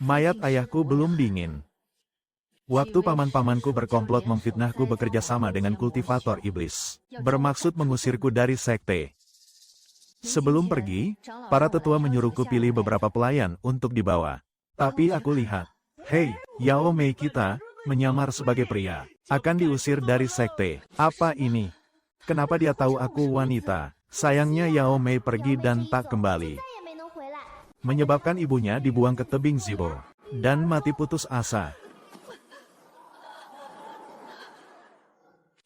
Mayat ayahku belum dingin. Waktu paman-pamanku berkomplot memfitnahku bekerja sama dengan kultivator iblis. Bermaksud mengusirku dari sekte. Sebelum pergi, para tetua menyuruhku pilih beberapa pelayan untuk dibawa. Tapi aku lihat, hei, Yao Mei kita, menyamar sebagai pria, akan diusir dari sekte. Apa ini? Kenapa dia tahu aku wanita? Sayangnya Yao Mei pergi dan tak kembali. Menyebabkan ibunya dibuang ke tebing Zibo. Dan mati putus asa.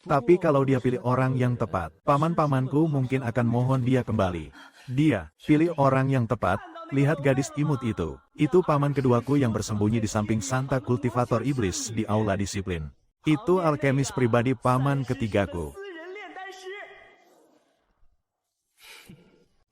Tapi kalau dia pilih orang yang tepat, paman-pamanku mungkin akan mohon dia kembali. Dia, pilih orang yang tepat, lihat gadis imut itu. Itu paman keduaku yang bersembunyi di samping Santa Kultivator Iblis di aula disiplin. Itu alkemis pribadi paman ketigaku.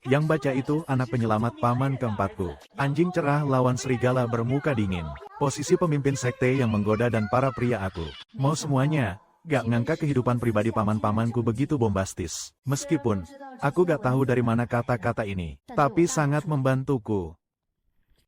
Yang baca itu anak penyelamat paman keempatku. Anjing cerah lawan serigala bermuka dingin. Posisi pemimpin sekte yang menggoda dan para pria aku. Mau semuanya. Gak ngangka kehidupan pribadi paman-pamanku begitu bombastis. Meskipun, aku gak tahu dari mana kata-kata ini. Tapi sangat membantuku.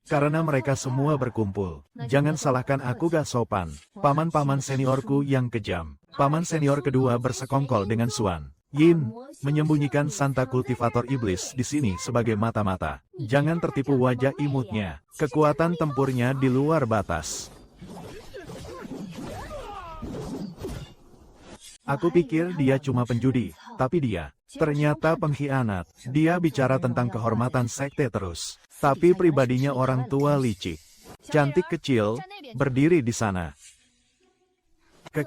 Karena mereka semua berkumpul. Jangan salahkan aku gak sopan. Paman-paman seniorku yang kejam. Paman senior kedua bersekongkol dengan Suan Yin, menyembunyikan Santa Kultivator Iblis di sini sebagai mata-mata. Jangan tertipu wajah imutnya. Kekuatan tempurnya di luar batas. Aku pikir dia cuma penjudi, tapi dia ternyata pengkhianat. Dia bicara tentang kehormatan sekte terus. Tapi pribadinya orang tua licik. Cantik kecil, berdiri di sana. Ke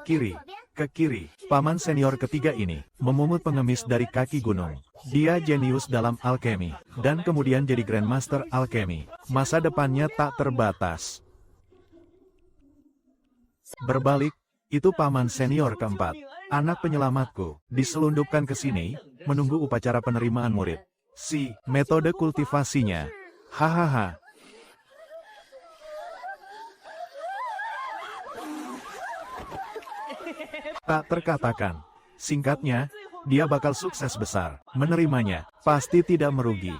kiri, paman senior ketiga ini, memungut pengemis dari kaki gunung. Dia jenius dalam alkemi, dan kemudian jadi Grandmaster alkemi. Masa depannya tak terbatas. Berbalik, itu paman senior keempat. Anak penyelamatku, diselundupkan ke sini, menunggu upacara penerimaan murid. Metode kultivasinya. Hahaha. Tak terkatakan. Singkatnya, dia bakal sukses besar. Menerimanya, pasti tidak merugi.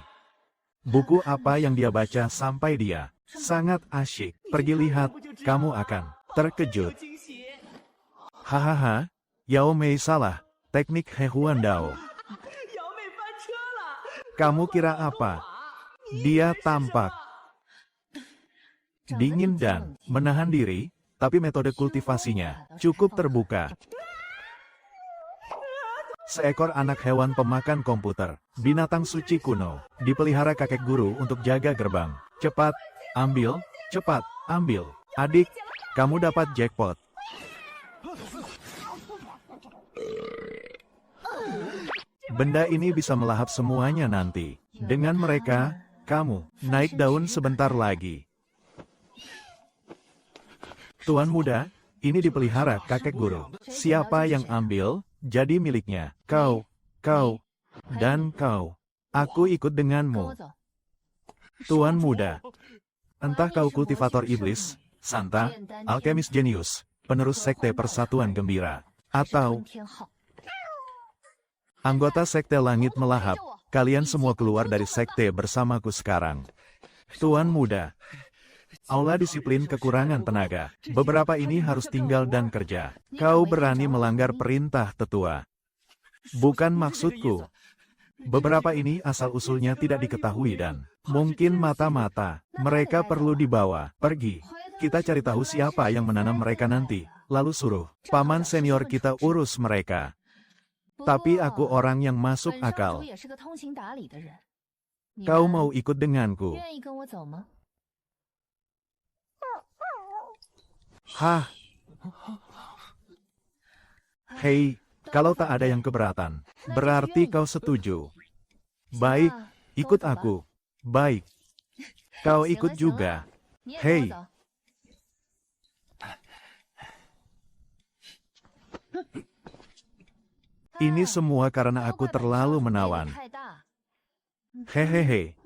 Buku apa yang dia baca sampai dia sangat asyik. Pergi lihat, kamu akan terkejut. Hahaha. Yao Mei salah, teknik He Huan Dao. Kamu kira apa? Dia tampak dingin dan menahan diri, tapi metode kultivasinya cukup terbuka. Seekor anak hewan pemakan komputer, binatang suci kuno, dipelihara kakek guru untuk jaga gerbang. Cepat, ambil, cepat, ambil. Adik, kamu dapat jackpot. Benda ini bisa melahap semuanya nanti. Dengan mereka, kamu naik daun sebentar lagi. Tuan muda, ini dipelihara kakek guru. Siapa yang ambil, jadi miliknya. Kau, dan kau. Aku ikut denganmu. Tuan muda, entah kau kultivator iblis, Santa, alkemis jenius, penerus sekte persatuan gembira, atau anggota sekte langit melahap, kalian semua keluar dari sekte bersamaku sekarang. Tuan muda, aula disiplin kekurangan tenaga. Beberapa ini harus tinggal dan kerja. Kau berani melanggar perintah tetua. Bukan maksudku. Beberapa ini asal-usulnya tidak diketahui dan mungkin mata-mata. Mereka perlu dibawa. Pergi. Kita cari tahu siapa yang menanam mereka nanti. Lalu suruh paman senior kita urus mereka. Tapi aku orang yang masuk akal. Kau mau ikut denganku? Hah? Hei, kalau tak ada yang keberatan, berarti kau setuju. Baik, ikut aku. Baik. Kau ikut juga. Hei. Ini semua karena aku terlalu menawan. Hehehe.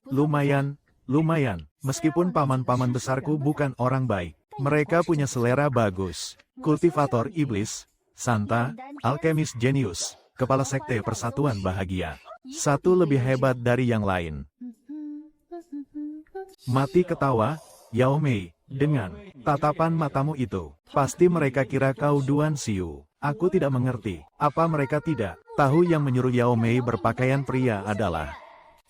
Lumayan. Meskipun paman-paman besarku bukan orang baik, mereka punya selera bagus. Kultivator iblis, Santa, alkemis jenius, kepala sekte Persatuan Bahagia. Satu lebih hebat dari yang lain. Mati ketawa, Yao Mei, dengan tatapan matamu itu. Pasti mereka kira kau Duan Xiu. Aku tidak mengerti, apa mereka tidak tahu yang menyuruh Yao Mei berpakaian pria adalah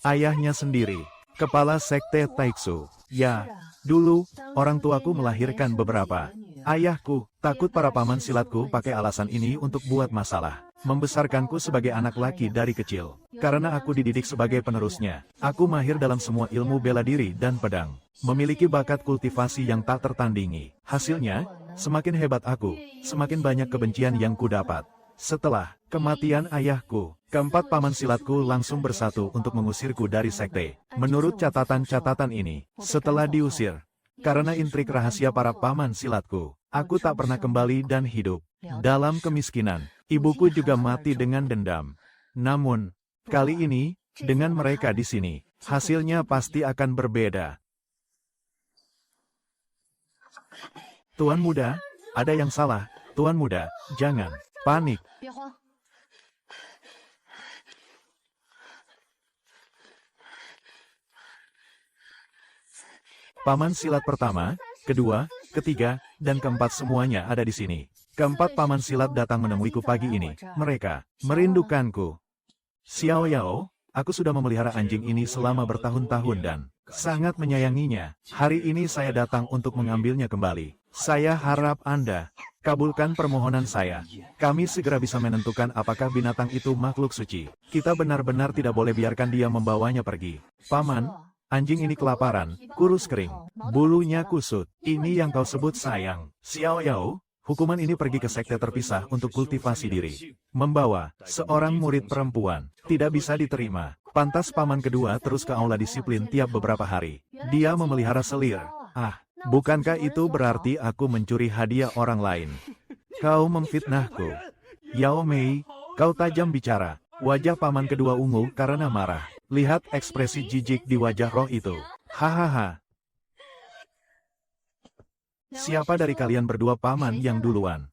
ayahnya sendiri, kepala sekte Taixu. Ya, dulu, orang tuaku melahirkan beberapa. Ayahku, takut para paman silatku pakai alasan ini untuk buat masalah. Membesarkanku sebagai anak laki dari kecil. Karena aku dididik sebagai penerusnya, aku mahir dalam semua ilmu bela diri dan pedang. Memiliki bakat kultivasi yang tak tertandingi. Hasilnya, semakin hebat aku, semakin banyak kebencian yang kudapat. Setelah kematian ayahku, keempat paman silatku langsung bersatu untuk mengusirku dari sekte. Menurut catatan-catatan ini, setelah diusir, karena intrik rahasia para paman silatku, aku tak pernah kembali dan hidup dalam kemiskinan. Ibuku juga mati dengan dendam. Namun, kali ini, dengan mereka di sini, hasilnya pasti akan berbeda. Tuan muda, ada yang salah. Tuan muda, jangan panik. Paman silat pertama, kedua, ketiga, dan keempat semuanya ada di sini. Keempat paman silat datang menemuiku pagi ini. Mereka merindukanku. Xiao Yao, aku sudah memelihara anjing ini selama bertahun-tahun dan sangat menyayanginya. Hari ini saya datang untuk mengambilnya kembali. Saya harap Anda kabulkan permohonan saya. Kami segera bisa menentukan apakah binatang itu makhluk suci. Kita benar-benar tidak boleh biarkan dia membawanya pergi. Paman, anjing ini kelaparan, kurus kering, bulunya kusut. Ini yang kau sebut sayang. Xiao Yao, hukuman ini pergi ke sekte terpisah untuk kultivasi diri. Membawa seorang murid perempuan tidak bisa diterima. Pantas paman kedua terus ke aula disiplin tiap beberapa hari. Dia memelihara selir. Ah, bukankah itu berarti aku mencuri hadiah orang lain? Kau memfitnahku. Yao Mei, kau tajam bicara. Wajah paman kedua ungu karena marah. Lihat ekspresi jijik di wajah roh itu. Hahaha. Siapa dari kalian berdua paman yang duluan?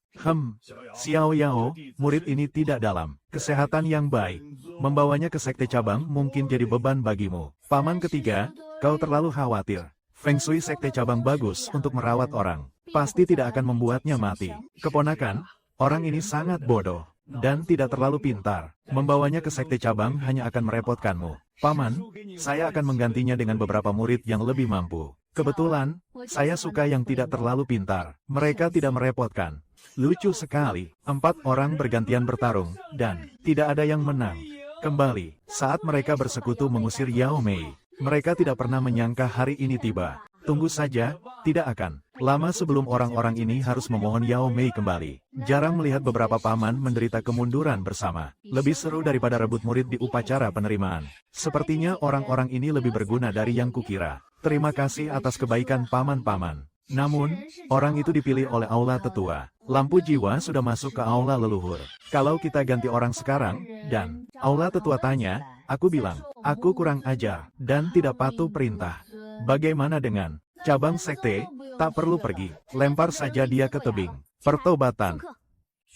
Xiao Yao, murid ini tidak dalam kesehatan yang baik. Membawanya ke sekte cabang mungkin jadi beban bagimu. Paman ketiga, kau terlalu khawatir. Feng Shui sekte cabang bagus untuk merawat orang. Pasti tidak akan membuatnya mati. Keponakan, orang ini sangat bodoh dan tidak terlalu pintar. Membawanya ke sekte cabang hanya akan merepotkanmu. Paman, saya akan menggantinya dengan beberapa murid yang lebih mampu. Kebetulan, saya suka yang tidak terlalu pintar. Mereka tidak merepotkan. Lucu sekali. 4 orang bergantian bertarung, dan tidak ada yang menang. Kembali, saat mereka bersekutu mengusir Yao Mei, mereka tidak pernah menyangka hari ini tiba. Tunggu saja, tidak akan lama sebelum orang-orang ini harus memohon Yao Mei kembali. Jarang melihat beberapa paman menderita kemunduran bersama. Lebih seru daripada rebut murid di upacara penerimaan. Sepertinya orang-orang ini lebih berguna dari yang kukira. Terima kasih atas kebaikan paman-paman. Namun, orang itu dipilih oleh aula tetua. Lampu jiwa sudah masuk ke aula leluhur. Kalau kita ganti orang sekarang, dan aula tetua tanya, aku bilang, aku kurang ajar, dan tidak patuh perintah. Bagaimana dengan cabang sekte? Tak perlu pergi, lempar saja dia ke tebing. Pertobatan.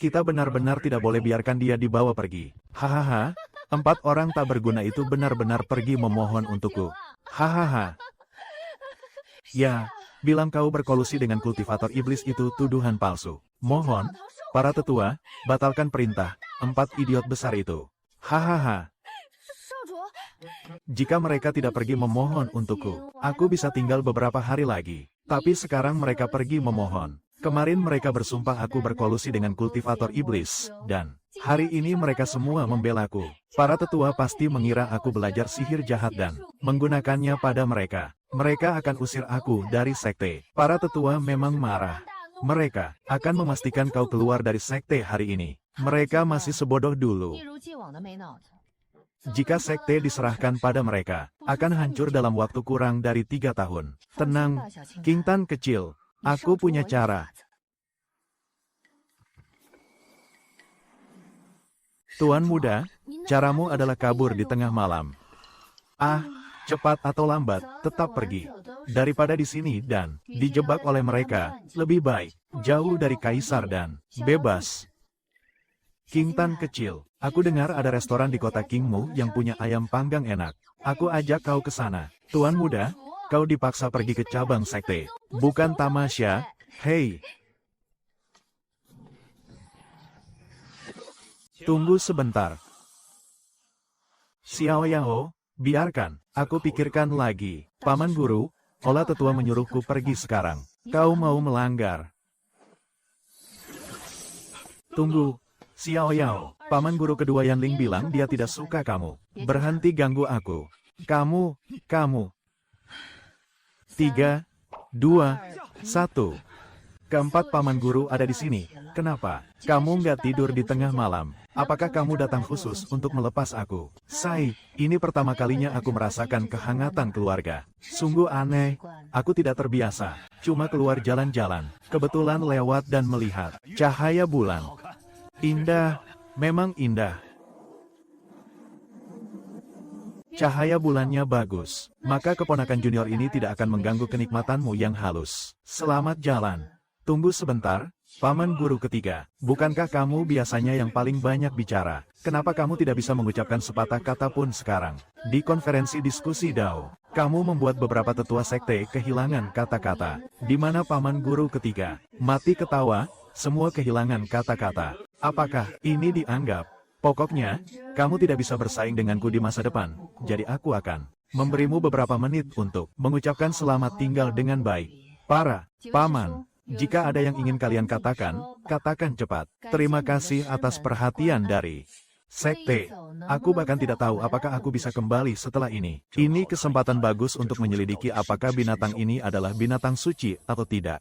Kita benar-benar tidak boleh biarkan dia dibawa pergi. Hahaha, 4 orang tak berguna itu benar-benar pergi memohon untukku. Hahaha. Ya, bilang kau berkolusi dengan kultivator iblis itu tuduhan palsu. Mohon, para tetua, batalkan perintah 4 idiot besar itu. Hahaha. Jika mereka tidak pergi memohon untukku, aku bisa tinggal beberapa hari lagi. Tapi sekarang mereka pergi memohon. Kemarin mereka bersumpah aku berkolusi dengan kultivator iblis, dan hari ini mereka semua membelaku. Para tetua pasti mengira aku belajar sihir jahat dan menggunakannya pada mereka. Mereka akan usir aku dari sekte. Para tetua memang marah. Mereka akan memastikan kau keluar dari sekte hari ini. Mereka masih sebodoh dulu. Jika sekte diserahkan pada mereka, akan hancur dalam waktu kurang dari 3 tahun. Tenang, King Tan kecil. Aku punya cara. Tuan muda, caramu adalah kabur di tengah malam. Ah, cepat atau lambat, tetap pergi. Daripada di sini dan dijebak oleh mereka, lebih baik jauh dari kaisar dan bebas. King Tan kecil, aku dengar ada restoran di kota Kingmu yang punya ayam panggang enak. Aku ajak kau ke sana. Tuan muda, kau dipaksa pergi ke cabang sekte. Bukan tamasya, hei. Tunggu sebentar. Xiao Yao, biarkan, aku pikirkan lagi. Paman guru, olah tetua menyuruhku pergi sekarang. Kau mau melanggar. Tunggu, Xiao Yao, paman guru kedua Yanling bilang dia tidak suka kamu. Berhenti ganggu aku. Kamu. 3, 2, 1. Keempat paman guru ada di sini. Kenapa? Kamu nggak tidur di tengah malam? Apakah kamu datang khusus untuk melepas aku? Sai, ini pertama kalinya aku merasakan kehangatan keluarga. Sungguh aneh, aku tidak terbiasa. Cuma keluar jalan-jalan, kebetulan lewat dan melihat cahaya bulan. Indah, memang indah. Cahaya bulannya bagus, maka keponakan junior ini tidak akan mengganggu kenikmatanmu yang halus. Selamat jalan. Tunggu sebentar, paman guru ketiga. Bukankah kamu biasanya yang paling banyak bicara? Kenapa kamu tidak bisa mengucapkan sepatah kata pun sekarang? Di konferensi diskusi Dao, kamu membuat beberapa tetua sekte kehilangan kata-kata. Di mana paman guru ketiga? Mati ketawa, semua kehilangan kata-kata. Apakah ini dianggap? Pokoknya, kamu tidak bisa bersaing denganku di masa depan, jadi aku akan memberimu beberapa menit untuk mengucapkan selamat tinggal dengan baik. Para paman, jika ada yang ingin kalian katakan, katakan cepat. Terima kasih atas perhatian dari sekte. Aku bahkan tidak tahu apakah aku bisa kembali setelah ini. Ini kesempatan bagus untuk menyelidiki apakah binatang ini adalah binatang suci atau tidak.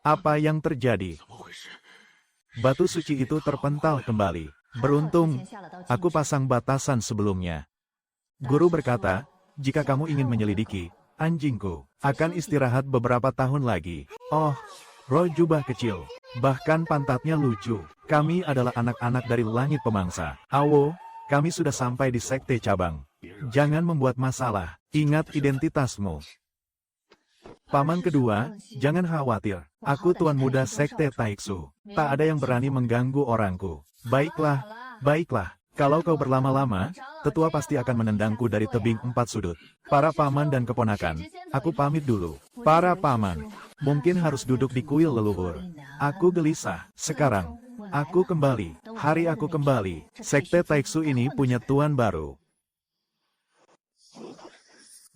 Apa yang terjadi? Batu suci itu terpental kembali. Beruntung, aku pasang batasan sebelumnya. Guru berkata, jika kamu ingin menyelidiki, anjingku akan istirahat beberapa tahun lagi. Oh, roh jubah kecil. Bahkan pantatnya lucu. Kami adalah anak-anak dari langit pemangsa. Awo, kami sudah sampai di sekte cabang. Jangan membuat masalah. Ingat identitasmu. Paman kedua, jangan khawatir. Aku tuan muda sekte Taiksu. Tak ada yang berani mengganggu orangku. Baiklah, baiklah. Kalau kau berlama-lama, tetua pasti akan menendangku dari tebing 4 sudut. Para paman dan keponakan, aku pamit dulu. Para paman, mungkin harus duduk di kuil leluhur. Aku gelisah. Sekarang, aku kembali. Hari aku kembali. Sekte Taiksu ini punya tuan baru.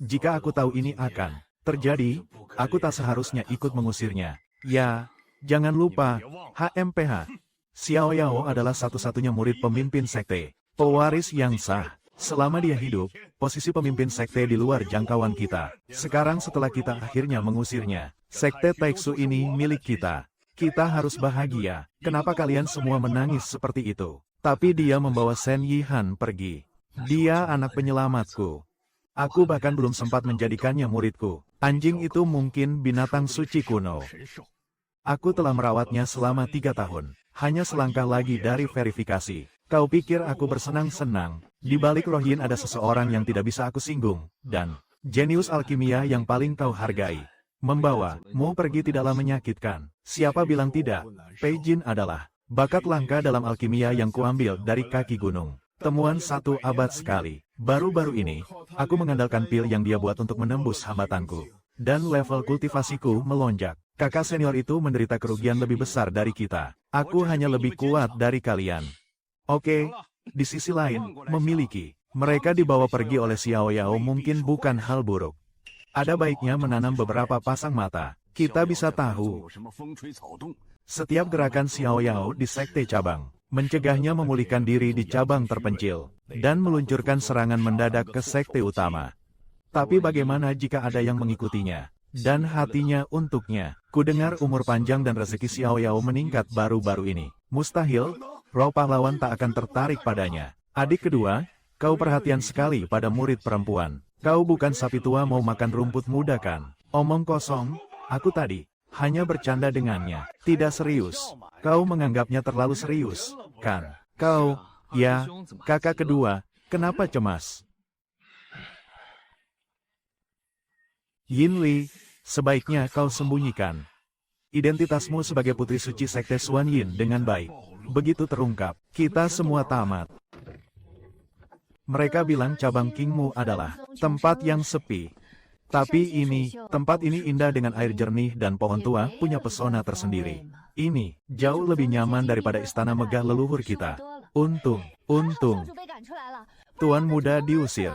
Jika aku tahu ini akan terjadi, aku tak seharusnya ikut mengusirnya. Ya, jangan lupa, HMPH. Xiao Yao adalah satu-satunya murid pemimpin sekte, pewaris yang sah. Selama dia hidup, posisi pemimpin sekte di luar jangkauan kita. Sekarang setelah kita akhirnya mengusirnya, sekte Taiksu ini milik kita. Kita harus bahagia. Kenapa kalian semua menangis seperti itu? Tapi dia membawa Shen Yihan pergi. Dia anak penyelamatku. Aku bahkan belum sempat menjadikannya muridku. Anjing itu mungkin binatang suci kuno. Aku telah merawatnya selama 3 tahun. Hanya selangkah lagi dari verifikasi. Kau pikir aku bersenang-senang? Di balik Rohin ada seseorang yang tidak bisa aku singgung. Dan jenius alkimia yang paling kau hargai. Membawamu pergi tidaklah menyakitkan. Siapa bilang tidak? Pei Jin adalah bakat langka dalam alkimia yang kuambil dari kaki gunung. Temuan 1 abad sekali. Baru-baru ini, aku mengandalkan pil yang dia buat untuk menembus hambatanku. Dan level kultivasiku melonjak. Kakak senior itu menderita kerugian lebih besar dari kita. Aku hanya lebih kuat dari kalian. Oke, di sisi lain, memiliki mereka dibawa pergi oleh Xiao Yao mungkin bukan hal buruk. Ada baiknya menanam beberapa pasang mata. Kita bisa tahu setiap gerakan Xiao Yao di sekte cabang. Mencegahnya memulihkan diri di cabang terpencil, dan meluncurkan serangan mendadak ke sekte utama. Tapi bagaimana jika ada yang mengikutinya, dan hatinya untuknya? Kudengar umur panjang dan rezeki Xiao Yao meningkat baru-baru ini. Mustahil, roh pahlawan tak akan tertarik padanya. Adik kedua, kau perhatian sekali pada murid perempuan. Kau bukan sapi tua mau makan rumput muda kan? Omong kosong, aku tadi hanya bercanda dengannya. Tidak serius. Kau menganggapnya terlalu serius, kan? Kau, ya, kakak kedua, kenapa cemas? Yin Li, sebaiknya kau sembunyikan identitasmu sebagai putri suci Sekte Xuan Yin dengan baik. Begitu terungkap, kita semua tamat. Mereka bilang cabang Kingmu adalah tempat yang sepi. Tapi tempat ini indah dengan air jernih dan pohon tua punya pesona tersendiri. Ini jauh lebih nyaman daripada istana megah leluhur kita. Untung. Tuan muda diusir.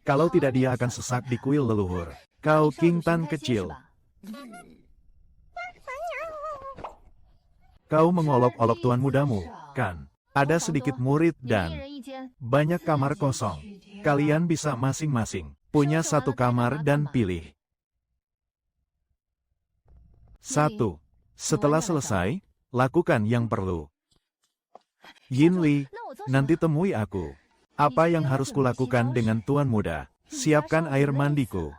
Kalau tidak dia akan sesak di kuil leluhur. Kau King Tan kecil. Kau mengolok-olok tuan mudamu, kan? Ada sedikit murid dan banyak kamar kosong. Kalian bisa masing-masing punya satu kamar dan pilih. 1. Setelah selesai, lakukan yang perlu. Yin Li, nanti temui aku. Apa yang harus kulakukan dengan tuan muda? Siapkan air mandiku.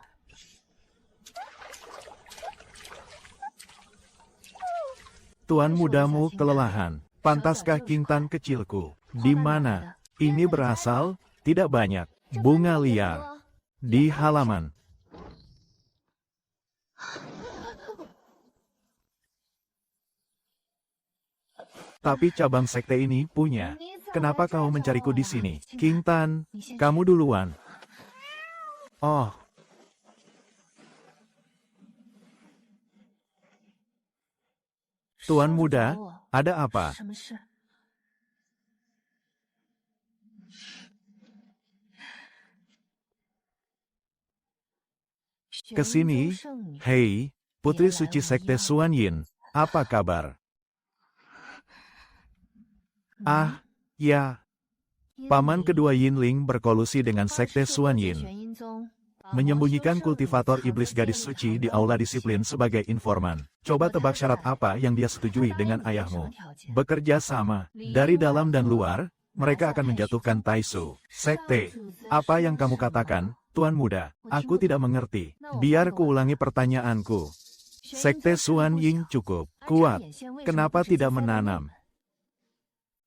Tuan mudamu kelelahan. Pantaskah King Tan kecilku? Di mana? Ini berasal? Tidak banyak. Bunga liar. Di halaman. Tapi cabang sekte ini punya. Kenapa kau mencariku di sini? King Tan, kamu duluan. Oh. Tuan muda, ada apa? Kesini, hei, putri suci Sekte Xuan Yin, apa kabar? Ah, ya. Paman kedua Yinling berkolusi dengan Sekte Xuan Yin. Menyembunyikan kultivator iblis gadis suci di aula disiplin sebagai informan. Coba tebak syarat apa yang dia setujui dengan ayahmu. Bekerja sama, dari dalam dan luar, mereka akan menjatuhkan Taisu. Sekte, apa yang kamu katakan, Tuan Muda? Aku tidak mengerti. Biar kuulangi pertanyaanku. Sekte Xuan Yin cukup kuat. Kenapa tidak menanam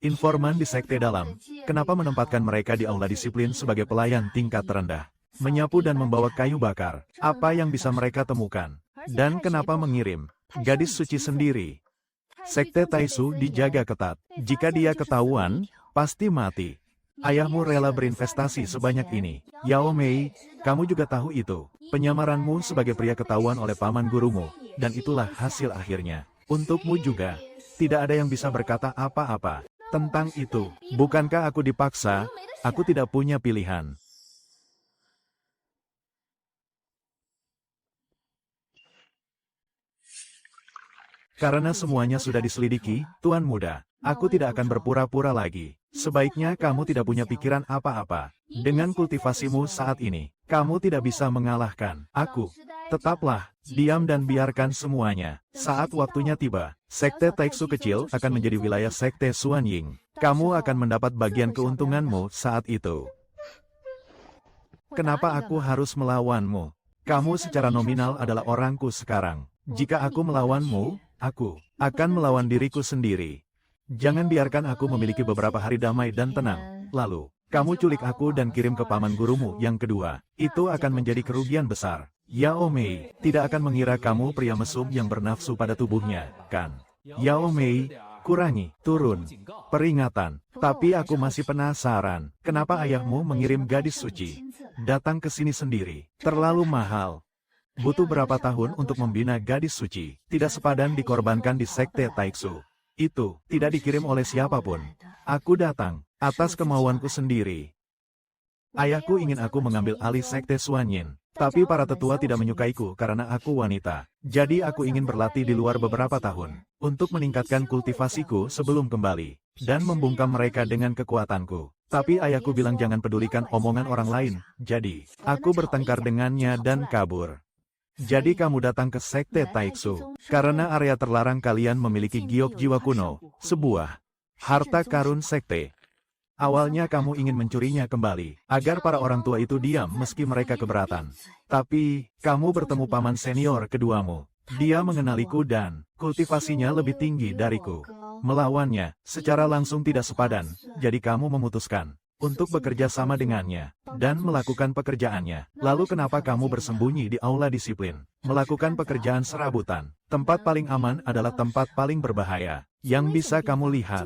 informan di sekte dalam? Kenapa menempatkan mereka di aula disiplin sebagai pelayan tingkat terendah? Menyapu dan membawa kayu bakar. Apa yang bisa mereka temukan? Dan kenapa mengirim gadis suci sendiri? Sekte Taisu dijaga ketat. Jika dia ketahuan, pasti mati. Ayahmu rela berinvestasi sebanyak ini. Yao Mei, kamu juga tahu itu. Penyamaranmu sebagai pria ketahuan oleh paman gurumu. Dan itulah hasil akhirnya. Untukmu juga. Tidak ada yang bisa berkata apa-apa tentang itu. Bukankah aku dipaksa? Aku tidak punya pilihan. Karena semuanya sudah diselidiki, Tuan Muda, aku tidak akan berpura-pura lagi. Sebaiknya kamu tidak punya pikiran apa-apa. Dengan kultivasimu saat ini, kamu tidak bisa mengalahkan aku. Tetaplah, diam dan biarkan semuanya. Saat waktunya tiba, Sekte Taiksu kecil akan menjadi wilayah Sekte Xuan Yin. Kamu akan mendapat bagian keuntunganmu saat itu. Kenapa aku harus melawanmu? Kamu secara nominal adalah orangku sekarang. Jika aku melawanmu, aku akan melawan diriku sendiri. Jangan biarkan aku memiliki beberapa hari damai dan tenang. Lalu, kamu culik aku dan kirim ke paman gurumu yang kedua. Itu akan menjadi kerugian besar. Yao Mei tidak akan mengira kamu pria mesum yang bernafsu pada tubuhnya, kan? Yao Mei, kurangi, turun. Peringatan. Tapi aku masih penasaran. Kenapa ayahmu mengirim gadis suci datang ke sini sendiri? Terlalu mahal. Butuh berapa tahun untuk membina gadis suci? Tidak sepadan dikorbankan di Sekte Taiksu. Itu tidak dikirim oleh siapapun. Aku datang atas kemauanku sendiri. Ayahku ingin aku mengambil alih Sekte Xuan Yin. Tapi para tetua tidak menyukaiku karena aku wanita. Jadi aku ingin berlatih di luar beberapa tahun. Untuk meningkatkan kultivasiku sebelum kembali. Dan membungkam mereka dengan kekuatanku. Tapi ayahku bilang jangan pedulikan omongan orang lain. Jadi, aku bertengkar dengannya dan kabur. Jadi kamu datang ke Sekte Taiksu, karena area terlarang kalian memiliki giok jiwa kuno, sebuah harta karun sekte. Awalnya kamu ingin mencurinya kembali, agar para orang tua itu diam meski mereka keberatan. Tapi, kamu bertemu paman senior keduamu. Dia mengenaliku dan kultivasinya lebih tinggi dariku. Melawannya, secara langsung tidak sepadan, jadi kamu memutuskan. untuk bekerja sama dengannya, dan melakukan pekerjaannya. Lalu kenapa kamu bersembunyi di aula disiplin? Melakukan pekerjaan serabutan. Tempat paling aman adalah tempat paling berbahaya, yang bisa kamu lihat.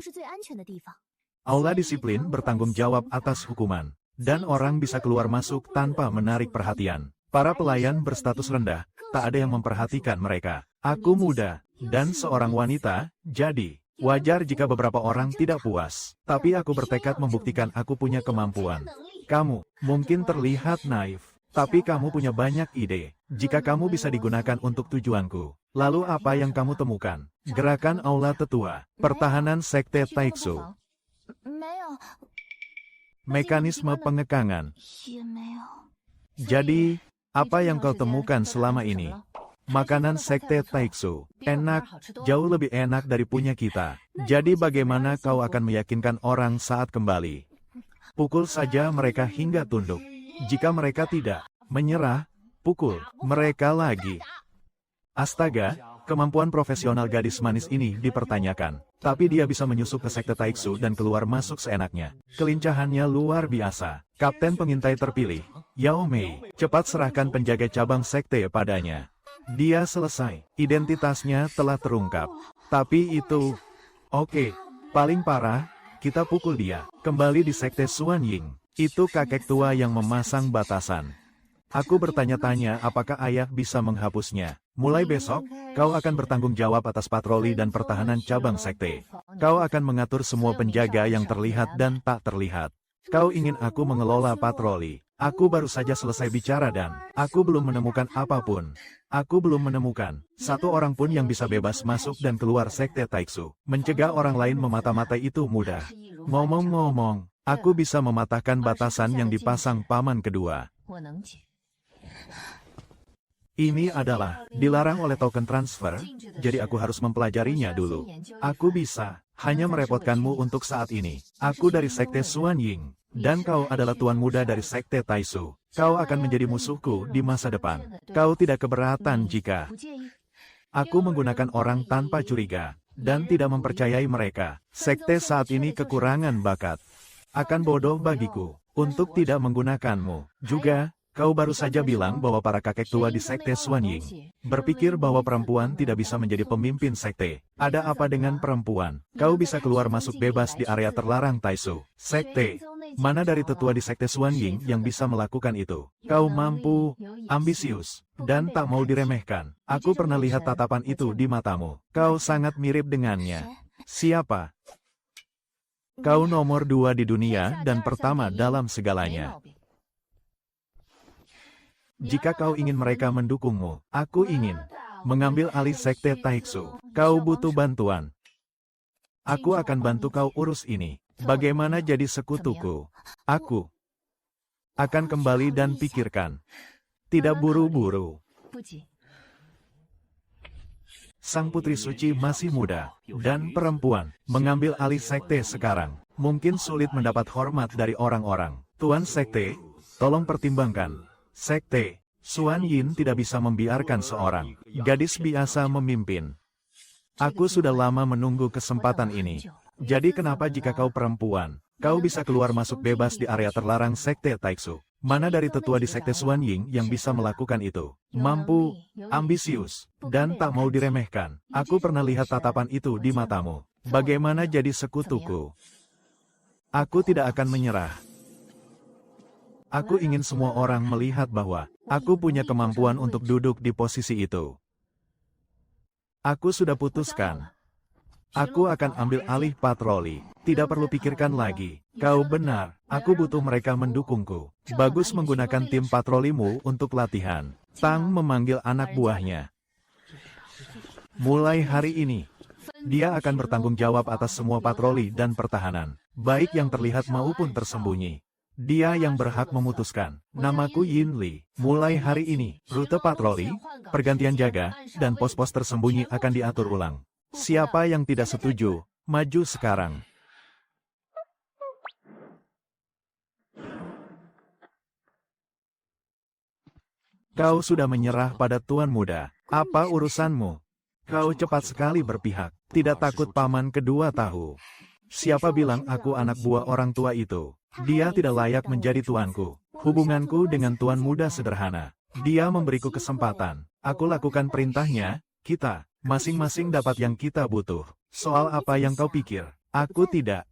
Aula disiplin bertanggung jawab atas hukuman, dan orang bisa keluar masuk tanpa menarik perhatian. Para pelayan berstatus rendah, tak ada yang memperhatikan mereka. Aku muda, dan seorang wanita, jadi wajar jika beberapa orang tidak puas. Tapi aku bertekad membuktikan aku punya kemampuan. Kamu mungkin terlihat naif, tapi kamu punya banyak ide. Jika kamu bisa digunakan untuk tujuanku, lalu apa yang kamu temukan? Gerakan aula tetua, pertahanan sekte Taiksu, mekanisme pengekangan. Jadi, apa yang kau temukan selama ini? Makanan sekte Taiksu, enak, jauh lebih enak dari punya kita. Jadi bagaimana kau akan meyakinkan orang saat kembali? Pukul saja mereka hingga tunduk. Jika mereka tidak menyerah, pukul mereka lagi. Astaga, kemampuan profesional gadis manis ini dipertanyakan. Tapi dia bisa menyusup ke sekte Taiksu dan keluar masuk seenaknya. Kelincahannya luar biasa. Kapten pengintai terpilih, Yao Mei, cepat serahkan penjaga cabang sekte padanya. Dia selesai. Identitasnya telah terungkap. Tapi itu... Oke, paling parah, kita pukul dia. Kembali di sekte Xuan Ying. Itu kakek tua yang memasang batasan. Aku bertanya-tanya apakah ayah bisa menghapusnya. Mulai besok, kau akan bertanggung jawab atas patroli dan pertahanan cabang sekte. Kau akan mengatur semua penjaga yang terlihat dan tak terlihat. Kau ingin aku mengelola patroli. Aku baru saja selesai bicara dan aku belum menemukan apapun. Aku belum menemukan satu orang pun yang bisa bebas masuk dan keluar sekte Taiksu. Mencegah orang lain memata-matai itu mudah. Ngomong-ngomong, aku bisa mematahkan batasan yang dipasang paman kedua. Ini adalah dilarang oleh token transfer, jadi aku harus mempelajarinya dulu. Aku bisa hanya merepotkanmu untuk saat ini. Aku dari sekte Xuan Ying, dan kau adalah tuan muda dari sekte Taiksu. Kau akan menjadi musuhku di masa depan. Kau tidak keberatan jika aku menggunakan orang tanpa curiga, dan tidak mempercayai mereka. Sekte saat ini kekurangan bakat. Akan bodoh bagiku untuk tidak menggunakanmu. Juga, kau baru saja bilang bahwa para kakek tua di sekte Xuan Ying berpikir bahwa perempuan tidak bisa menjadi pemimpin sekte. Ada apa dengan perempuan? Kau bisa keluar masuk bebas di area terlarang Taiksu. Sekte. Mana dari tetua di sekte Xuan Ying yang bisa melakukan itu? Kau mampu, ambisius, dan tak mau diremehkan. Aku pernah lihat tatapan itu di matamu. Kau sangat mirip dengannya. Siapa? Kau nomor 2 di dunia dan pertama dalam segalanya. Jika kau ingin mereka mendukungmu, aku ingin mengambil alih sekte Taiksu. Kau butuh bantuan. Aku akan bantu kau urus ini. Bagaimana jadi sekutuku? Aku akan kembali dan pikirkan. Tidak buru-buru. Sang putri suci masih muda, dan perempuan, mengambil alih sekte sekarang. Mungkin sulit mendapat hormat dari orang-orang. Tuan sekte, tolong pertimbangkan. Sekte Xuan Yin tidak bisa membiarkan seorang gadis biasa memimpin. Aku sudah lama menunggu kesempatan ini. Jadi kenapa jika kau perempuan, kau bisa keluar masuk bebas di area terlarang sekte Taiksu? Mana dari tetua di sekte Xuan Ying yang bisa melakukan itu? Mampu, ambisius, dan tak mau diremehkan. Aku pernah lihat tatapan itu di matamu. Bagaimana jadi sekutuku? Aku tidak akan menyerah. Aku ingin semua orang melihat bahwa aku punya kemampuan untuk duduk di posisi itu. Aku sudah putuskan. Aku akan ambil alih patroli. Tidak perlu pikirkan lagi. Kau benar, aku butuh mereka mendukungku. Bagus menggunakan tim patrolimu untuk latihan. Tang memanggil anak buahnya. Mulai hari ini, dia akan bertanggung jawab atas semua patroli dan pertahanan, baik yang terlihat maupun tersembunyi. Dia yang berhak memutuskan. Namaku Yin Li. Mulai hari ini, rute patroli, pergantian jaga, dan pos-pos tersembunyi akan diatur ulang. Siapa yang tidak setuju, maju sekarang. Kau sudah menyerah pada tuan muda. Apa urusanmu? Kau cepat sekali berpihak. Tidak takut paman kedua tahu. Siapa bilang aku anak buah orang tua itu? Dia tidak layak menjadi tuanku. Hubunganku dengan tuan muda sederhana. Dia memberiku kesempatan. Aku lakukan perintahnya, kita masing-masing dapat yang kita butuh. Soal apa yang kau pikir, aku tidak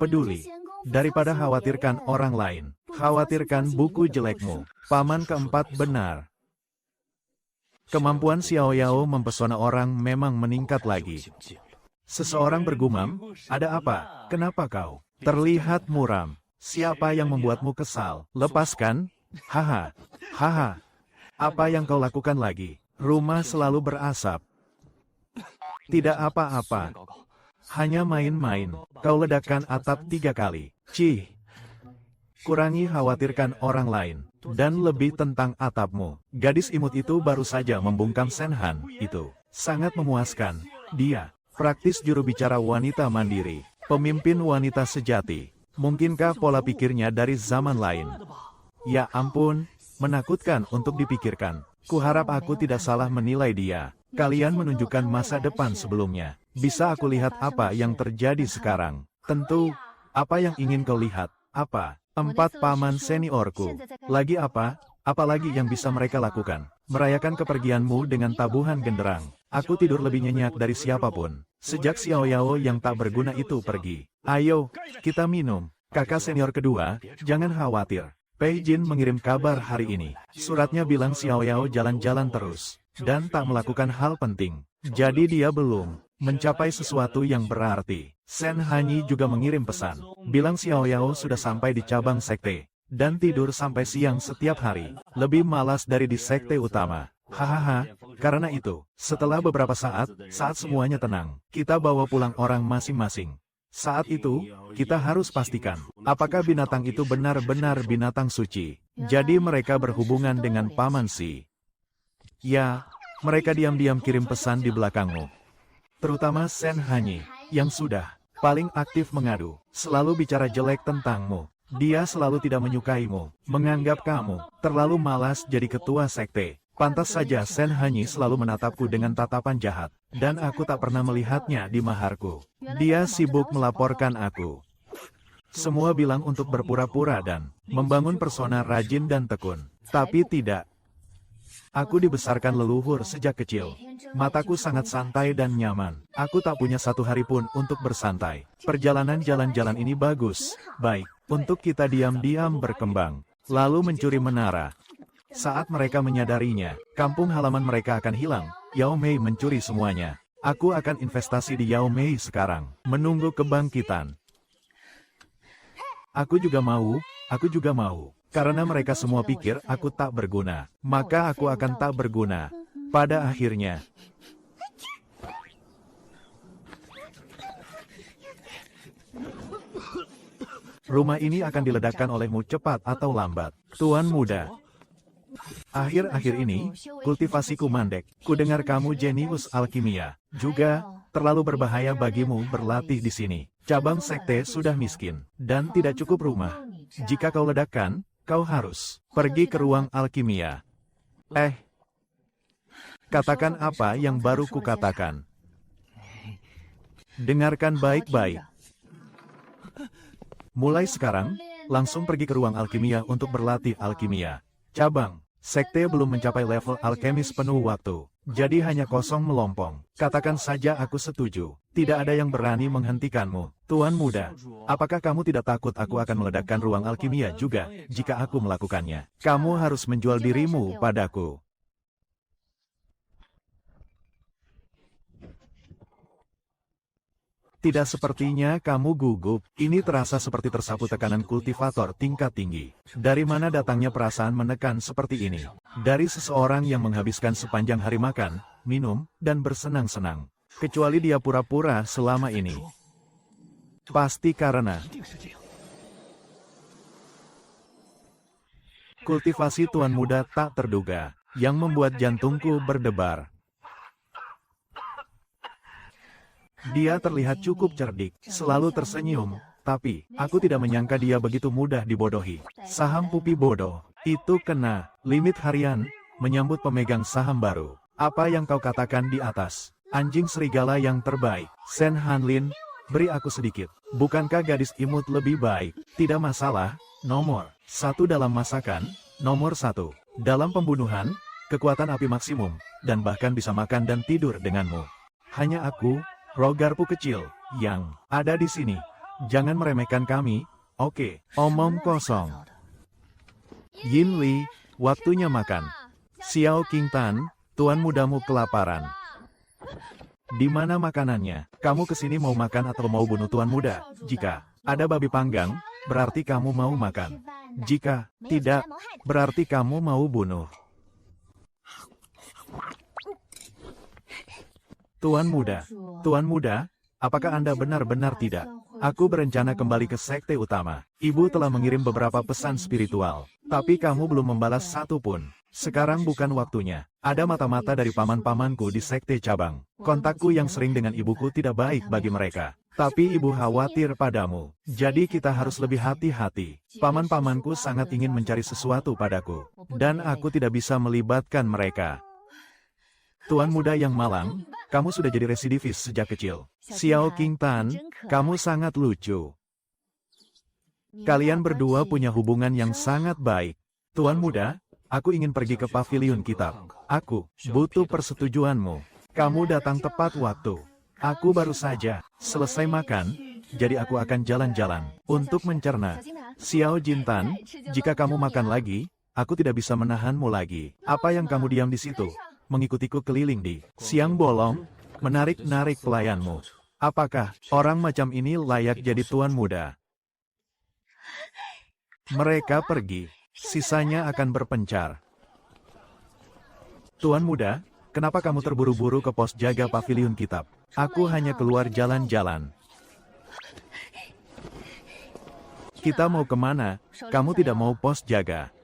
peduli. Daripada khawatirkan orang lain, khawatirkan buku jelekmu. Paman keempat benar. Kemampuan Xiao Yao mempesona orang memang meningkat lagi. Seseorang bergumam, ada apa? Kenapa kau terlihat muram? Siapa yang membuatmu kesal? Lepaskan? Haha, haha. Apa yang kau lakukan lagi? Rumah selalu berasap. Tidak apa-apa. Hanya main-main. Kau ledakkan atap 3 kali. Cih. Kurangi khawatirkan orang lain. Dan lebih tentang atapmu. Gadis imut itu baru saja membungkam Senhan. Itu sangat memuaskan. Dia praktis juru bicara wanita mandiri. Pemimpin wanita sejati. Mungkinkah pola pikirnya dari zaman lain? Ya ampun, menakutkan untuk dipikirkan. Kuharap aku tidak salah menilai dia. Kalian menunjukkan masa depan sebelumnya. Bisa aku lihat apa yang terjadi sekarang? Tentu, apa yang ingin kau lihat? Apa? 4 paman seniorku. Lagi apa? Apalagi yang bisa mereka lakukan? Merayakan kepergianmu dengan tabuhan genderang. Aku tidur lebih nyenyak dari siapapun. Sejak Xiao Yao yang tak berguna itu pergi. Ayo, kita minum. Kakak senior kedua, jangan khawatir. Pei Jin mengirim kabar hari ini. Suratnya bilang Xiao Yao jalan-jalan terus. Dan tak melakukan hal penting. Jadi dia belum mencapai sesuatu yang berarti. Sen Hanyi juga mengirim pesan. Bilang Xiao Yao sudah sampai di cabang sekte. Dan tidur sampai siang setiap hari. Lebih malas dari di sekte utama. Hahaha, karena itu, setelah beberapa saat semuanya tenang, kita bawa pulang orang masing-masing. Saat itu, kita harus pastikan, apakah binatang itu benar-benar binatang suci. Jadi mereka berhubungan dengan Paman Si. Ya, mereka diam-diam kirim pesan di belakangmu. Terutama Sen Hanyi, yang sudah paling aktif mengadu, selalu bicara jelek tentangmu. Dia selalu tidak menyukaimu, menganggap kamu terlalu malas jadi ketua sekte. Pantas saja Sen Hanyi selalu menatapku dengan tatapan jahat, dan aku tak pernah melihatnya di maharku. Dia sibuk melaporkan aku. Semua bilang untuk berpura-pura dan membangun persona rajin dan tekun. Tapi tidak. Aku dibesarkan leluhur sejak kecil. Mataku sangat santai dan nyaman. Aku tak punya satu hari pun untuk bersantai. Perjalanan jalan-jalan ini bagus, baik, untuk kita diam-diam berkembang. Lalu mencuri menara. Saat mereka menyadarinya, kampung halaman mereka akan hilang. Yao Mei mencuri semuanya. Aku akan investasi di Yao Mei sekarang, menunggu kebangkitan. Aku juga mau. Karena mereka semua pikir aku tak berguna, maka aku akan tak berguna. Pada akhirnya, rumah ini akan diledakkan olehmu cepat atau lambat, Tuan Muda. Akhir-akhir ini, kultivasiku mandek. Kudengar kamu jenius alkimia. Juga, terlalu berbahaya bagimu berlatih di sini. Cabang sekte sudah miskin, dan tidak cukup rumah. Jika kau ledakkan, kau harus pergi ke ruang alkimia. Katakan apa yang baru kukatakan. Dengarkan baik-baik. Mulai sekarang, langsung pergi ke ruang alkimia untuk berlatih alkimia. Cabang sekte belum mencapai level alkemis penuh waktu, jadi hanya kosong melompong. Katakan saja aku setuju. Tidak ada yang berani menghentikanmu. Tuan Muda, apakah kamu tidak takut aku akan meledakkan ruang alkimia juga, jika aku melakukannya? Kamu harus menjual dirimu padaku. Tidak sepertinya kamu gugup. Ini terasa seperti tersapu tekanan kultivator tingkat tinggi. Dari mana datangnya perasaan menekan seperti ini? Dari seseorang yang menghabiskan sepanjang hari makan, minum, dan bersenang-senang. Kecuali dia pura-pura selama ini. Pasti karena kultivasi Tuan Muda tak terduga, yang membuat jantungku berdebar. Dia terlihat cukup cerdik, selalu tersenyum, tapi aku tidak menyangka dia begitu mudah dibodohi. Saham Pupi bodoh, itu kena limit harian, menyambut pemegang saham baru. Apa yang kau katakan di atas? Anjing serigala yang terbaik, Sen Hanlin, beri aku sedikit. Bukankah gadis imut lebih baik? Tidak masalah. Nomor 1 dalam masakan, nomor 1 dalam pembunuhan, kekuatan api maksimum, dan bahkan bisa makan dan tidur denganmu. Hanya aku, roh garpu kecil, yang ada di sini. Jangan meremehkan kami, oke? Omong kosong. Yin Li, waktunya makan. Xiao King Tan, tuan mudamu kelaparan. Di mana makanannya? Kamu kesini mau makan atau mau bunuh tuan muda? Jika ada babi panggang, berarti kamu mau makan. Jika tidak, berarti kamu mau bunuh. Tuan muda, apakah Anda benar-benar tidak? Aku berencana kembali ke sekte utama. Ibu telah mengirim beberapa pesan spiritual, tapi kamu belum membalas satu pun. Sekarang bukan waktunya. Ada mata-mata dari paman-pamanku di sekte cabang. Kontakku yang sering dengan ibuku tidak baik bagi mereka. Tapi ibu khawatir padamu. Jadi kita harus lebih hati-hati. Paman-pamanku sangat ingin mencari sesuatu padaku. Dan aku tidak bisa melibatkan mereka. Tuan muda yang malang, kamu sudah jadi residivis sejak kecil. Xiao King Tan, kamu sangat lucu. Kalian berdua punya hubungan yang sangat baik. Tuan muda, aku ingin pergi ke paviliun kitab. Aku butuh persetujuanmu. Kamu datang tepat waktu. Aku baru saja selesai makan, jadi aku akan jalan-jalan untuk mencerna. Xiao Jintan, jika kamu makan lagi, aku tidak bisa menahanmu lagi. Apa yang kamu diam di situ? Mengikutiku keliling di siang bolong, menarik-narik pelayanmu. Apakah orang macam ini layak jadi tuan muda? Mereka pergi. Sisanya akan berpencar. Tuan muda, kenapa kamu terburu-buru ke pos jaga paviliun kitab? Aku hanya keluar jalan-jalan. Kita mau kemana? Kamu tidak mau pos jaga.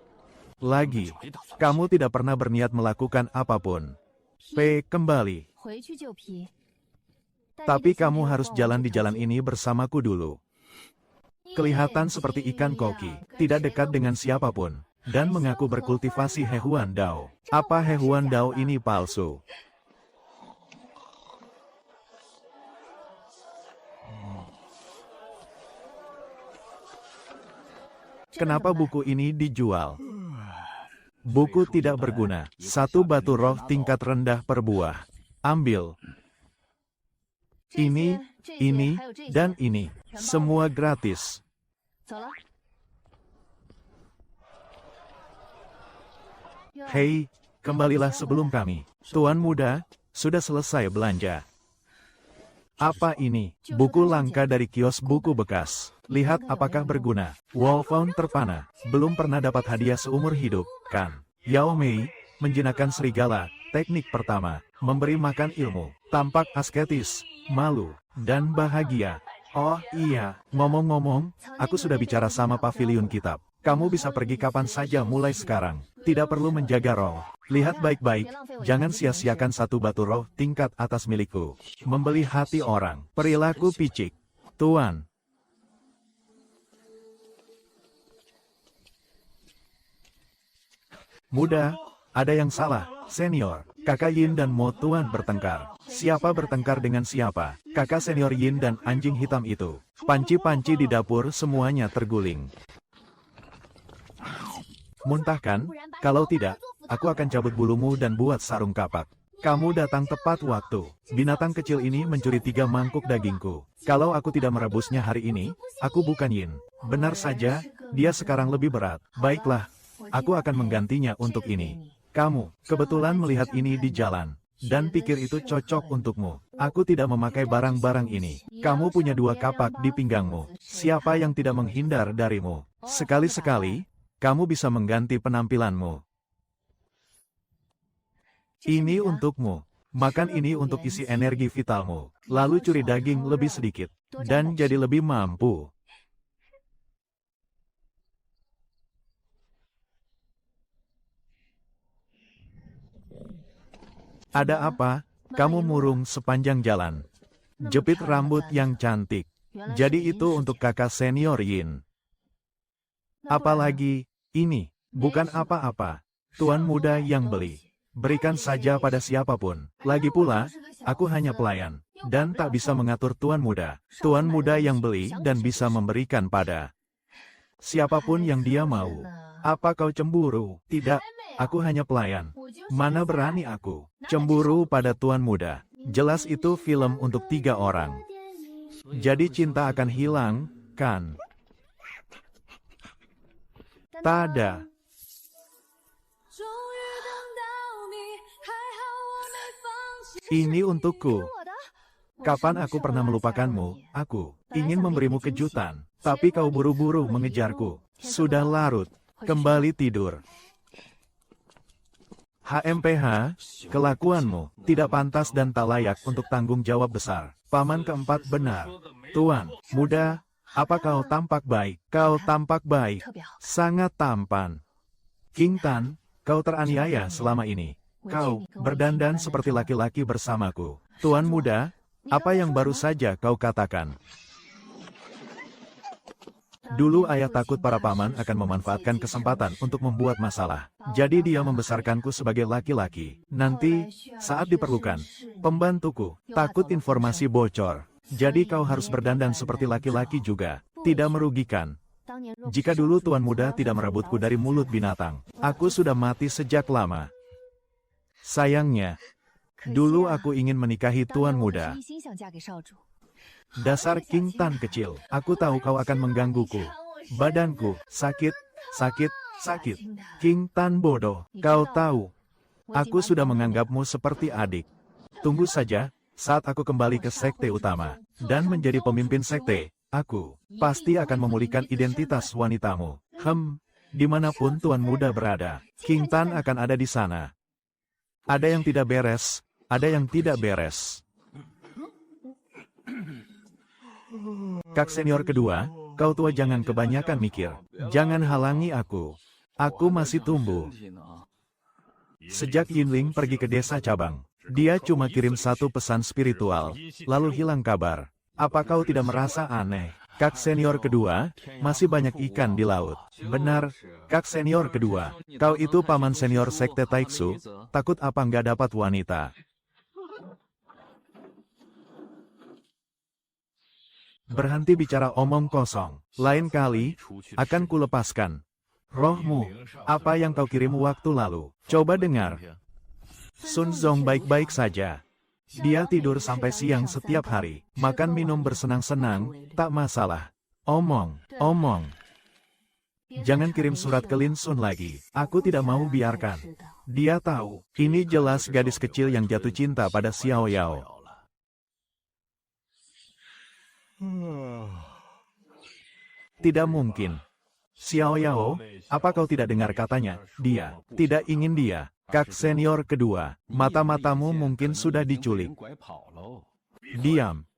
Lagi, kamu tidak pernah berniat melakukan apapun. Kembali. Tapi kamu harus jalan di jalan ini bersamaku dulu. Kelihatan seperti ikan koki, tidak dekat dengan siapapun, dan mengaku berkultivasi Hehuan Dao. Apa Hehuan Dao ini palsu? Kenapa buku ini dijual? Buku tidak berguna. 1 batu roh tingkat rendah per buah. Ambil. Ini, dan ini. Semua gratis. Hei, kembalilah sebelum kami. Tuan muda, sudah selesai belanja. Apa ini? Buku langka dari kios buku bekas. Lihat apakah berguna. Wolfhound terpana. Belum pernah dapat hadiah seumur hidup, kan? Yao Mei, menjinakkan serigala. Teknik pertama, memberi makan ilmu. Tampak asketis, malu, dan bahagia. Oh iya, ngomong-ngomong, aku sudah bicara sama paviliun kitab. Kamu bisa pergi kapan saja mulai sekarang. Tidak perlu menjaga roh. Lihat baik-baik, jangan sia-siakan 1 batu roh tingkat atas milikku. Membeli hati orang, perilaku picik. Tuan. Muda, ada yang salah, senior. Kakak Yin dan Mo Tuan bertengkar. Siapa bertengkar dengan siapa? Kakak senior Yin dan anjing hitam itu. Panci-panci di dapur semuanya terguling. Muntahkan, kalau tidak, aku akan cabut bulumu dan buat sarung kapak. Kamu datang tepat waktu. Binatang kecil ini mencuri 3 mangkuk dagingku. Kalau aku tidak merebusnya hari ini, aku bukan Yin. Benar saja, dia sekarang lebih berat. Baiklah, aku akan menggantinya untuk ini. Kamu, kebetulan melihat ini di jalan, dan pikir itu cocok untukmu. Aku tidak memakai barang-barang ini. Kamu punya 2 kapak di pinggangmu. Siapa yang tidak menghindar darimu? Sekali-sekali, kamu bisa mengganti penampilanmu. Ini untukmu. Makan ini untuk isi energi vitalmu. Lalu curi daging lebih sedikit, dan jadi lebih mampu. Ada apa? Kamu murung sepanjang jalan. Jepit rambut yang cantik. Jadi itu untuk kakak senior Yin. Apalagi, ini, bukan apa-apa. Tuan muda yang beli. Berikan saja pada siapapun. Lagi pula, aku hanya pelayan. dan tak bisa mengatur Tuan Muda. Tuan Muda yang beli dan bisa memberikan pada siapapun yang dia mau. Apa kau cemburu? Tidak, aku hanya pelayan. Mana berani aku cemburu pada Tuan Muda. Jelas itu film untuk 3 orang. Jadi cinta akan hilang, kan? Tak ada. Ini untukku. Kapan aku pernah melupakanmu? Aku ingin memberimu kejutan, tapi kau buru-buru mengejarku. Sudah larut. Kembali tidur. HMPH, kelakuanmu tidak pantas dan tak layak untuk tanggung jawab besar. Paman keempat benar. Tuan Muda, apa kau tampak baik? Kau tampak baik. Sangat tampan. King Tan, kau teraniaya selama ini. Kau berdandan seperti laki-laki bersamaku. Tuan Muda, apa yang baru saja kau katakan? Dulu ayah takut para paman akan memanfaatkan kesempatan untuk membuat masalah. Jadi dia membesarkanku sebagai laki-laki. Nanti, saat diperlukan, pembantuku takut informasi bocor. Jadi kau harus berdandan seperti laki-laki juga. Tidak merugikan. Jika dulu Tuan Muda tidak merebutku dari mulut binatang, aku sudah mati sejak lama. Sayangnya, dulu aku ingin menikahi Tuan Muda. Dasar King Tan kecil, aku tahu kau akan menggangguku. Badanku sakit, sakit, sakit. King Tan bodoh, kau tahu. Aku sudah menganggapmu seperti adik. Tunggu saja, saat aku kembali ke sekte utama, dan menjadi pemimpin sekte, aku pasti akan memulihkan identitas wanitamu. Dimanapun Tuan Muda berada, King Tan akan ada di sana. Ada yang tidak beres, ada yang tidak beres. Kak senior kedua, kau tua jangan kebanyakan mikir. Jangan halangi aku. Aku masih tumbuh. Sejak Yinling pergi ke desa cabang, dia cuma kirim 1 pesan spiritual, lalu hilang kabar. Apa kau tidak merasa aneh? Kak senior kedua, masih banyak ikan di laut. Benar, Kak senior kedua. Kau itu paman senior sekte Taiksu, takut apa nggak dapat wanita? Berhenti bicara omong kosong. Lain kali, akan kulepaskan rohmu. Apa yang kau kirim waktu lalu? Coba dengar. Sun Zong baik-baik saja. Dia tidur sampai siang setiap hari. Makan minum bersenang-senang, tak masalah. Omong. Jangan kirim surat ke Lin Sun lagi. Aku tidak mau biarkan. Dia tahu, ini jelas gadis kecil yang jatuh cinta pada Xiao Yao. Tidak mungkin. Xiao Yao, apa kau tidak dengar katanya? Dia tidak ingin dia. Kak senior kedua, mata-matamu mungkin sudah diculik. Diam.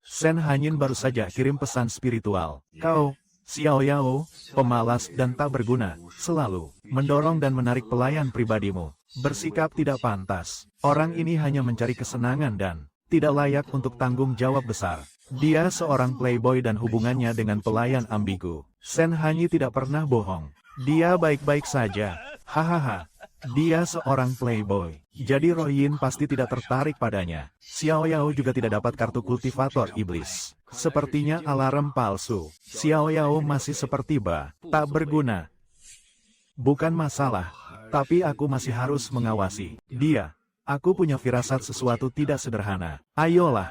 Sen Hanyin baru saja kirim pesan spiritual. Kau, Xiao Yao, pemalas dan tak berguna, selalu mendorong dan menarik pelayan pribadimu. Bersikap tidak pantas. Orang ini hanya mencari kesenangan dan tidak layak untuk tanggung jawab besar. Dia seorang playboy dan hubungannya dengan pelayan ambigu. Sen Hanyi tidak pernah bohong. Dia baik-baik saja. Hahaha. Dia seorang playboy. Jadi Royin pasti tidak tertarik padanya. Xiao Yao juga tidak dapat kartu kultivator iblis. Sepertinya alarm palsu. Xiao Yao masih seperti Ba, tak berguna. Bukan masalah, tapi aku masih harus mengawasi dia. Aku punya firasat sesuatu tidak sederhana. Ayolah.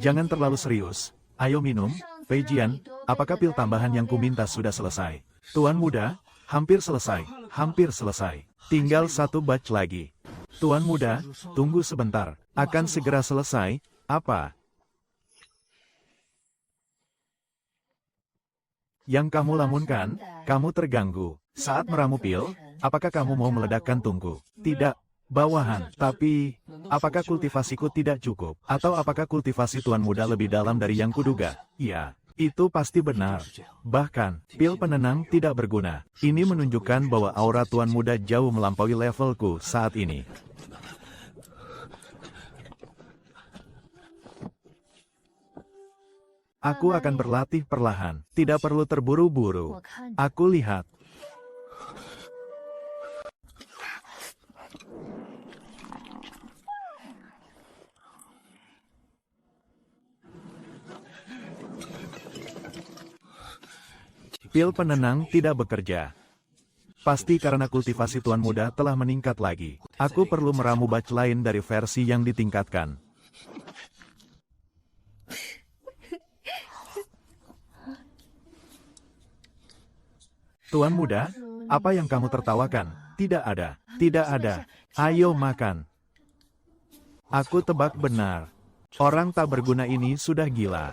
Jangan terlalu serius. Ayo minum. Pei Jian, apakah pil tambahan yang kuminta sudah selesai? Tuan Muda, hampir selesai. Hampir selesai. Tinggal 1 batch lagi. Tuan Muda, tunggu sebentar. Akan segera selesai. Apa? Yang kamu lamunkan, kamu terganggu. Saat meramu pil, apakah kamu mau meledakkan tungku? Tidak. Bawahan, tapi apakah kultivasiku tidak cukup? Atau apakah kultivasi Tuan Muda lebih dalam dari yang kuduga? Iya, itu pasti benar. Bahkan, pil penenang tidak berguna. Ini menunjukkan bahwa aura Tuan Muda jauh melampaui levelku saat ini. Aku akan berlatih perlahan. Tidak perlu terburu-buru. Aku lihat. Pil penenang tidak bekerja. Pasti karena kultivasi tuan muda telah meningkat lagi. Aku perlu meramu batch lain dari versi yang ditingkatkan. Tuan muda, apa yang kamu tertawakan? Tidak ada. Tidak ada. Ayo makan. Aku tebak benar. Orang tak berguna ini sudah gila.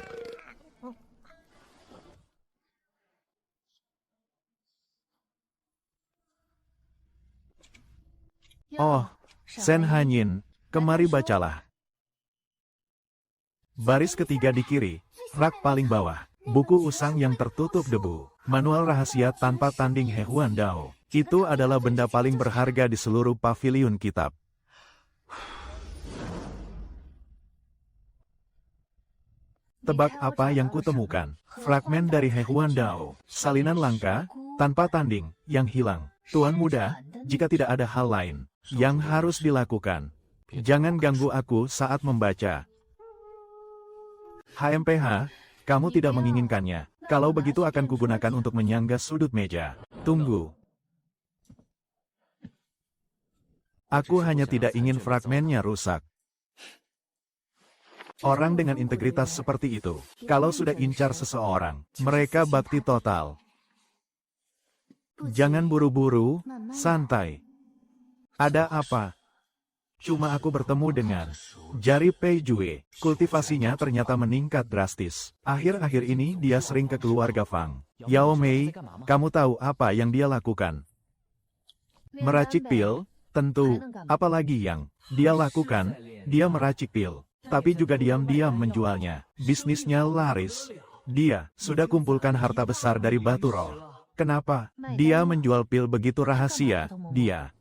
Oh, Sen Hanyin, kemari bacalah. Baris ketiga di kiri, rak paling bawah. Buku usang yang tertutup debu. Manual rahasia tanpa tanding He Huan Dao. Itu adalah benda paling berharga di seluruh paviliun kitab. Tebak apa yang kutemukan? Fragmen dari He Huan Dao. Salinan langka, tanpa tanding, yang hilang. Tuan muda, jika tidak ada hal lain yang harus dilakukan, jangan ganggu aku saat membaca. HMPH, kamu tidak menginginkannya. Kalau begitu akan kugunakan untuk menyangga sudut meja. Tunggu. Aku hanya tidak ingin fragmennya rusak. Orang dengan integritas seperti itu, kalau sudah incar seseorang, mereka bakti total. Jangan buru-buru, santai. Ada apa? Cuma aku bertemu dengan Jari Pei Jue. Kultivasinya ternyata meningkat drastis. Akhir-akhir ini dia sering ke keluarga Fang. Yao Mei, kamu tahu apa yang dia lakukan? Meracik pil? Tentu, apalagi yang dia lakukan, dia meracik pil. Tapi juga diam-diam menjualnya. Bisnisnya laris. Dia sudah kumpulkan harta besar dari batu roh. Kenapa? Dia menjual pil begitu rahasia. Dia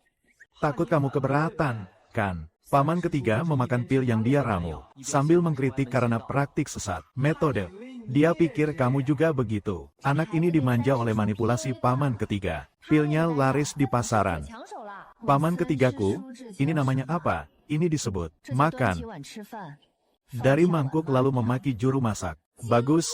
takut kamu keberatan, kan? Paman ketiga memakan pil yang dia ramu, sambil mengkritik karena praktik sesat. Metode. Dia pikir kamu juga begitu. Anak ini dimanja oleh manipulasi paman ketiga. Pilnya laris di pasaran. Paman ketigaku, ini namanya apa? Ini disebut makan. Dari mangkuk lalu memaki juru masak. Bagus.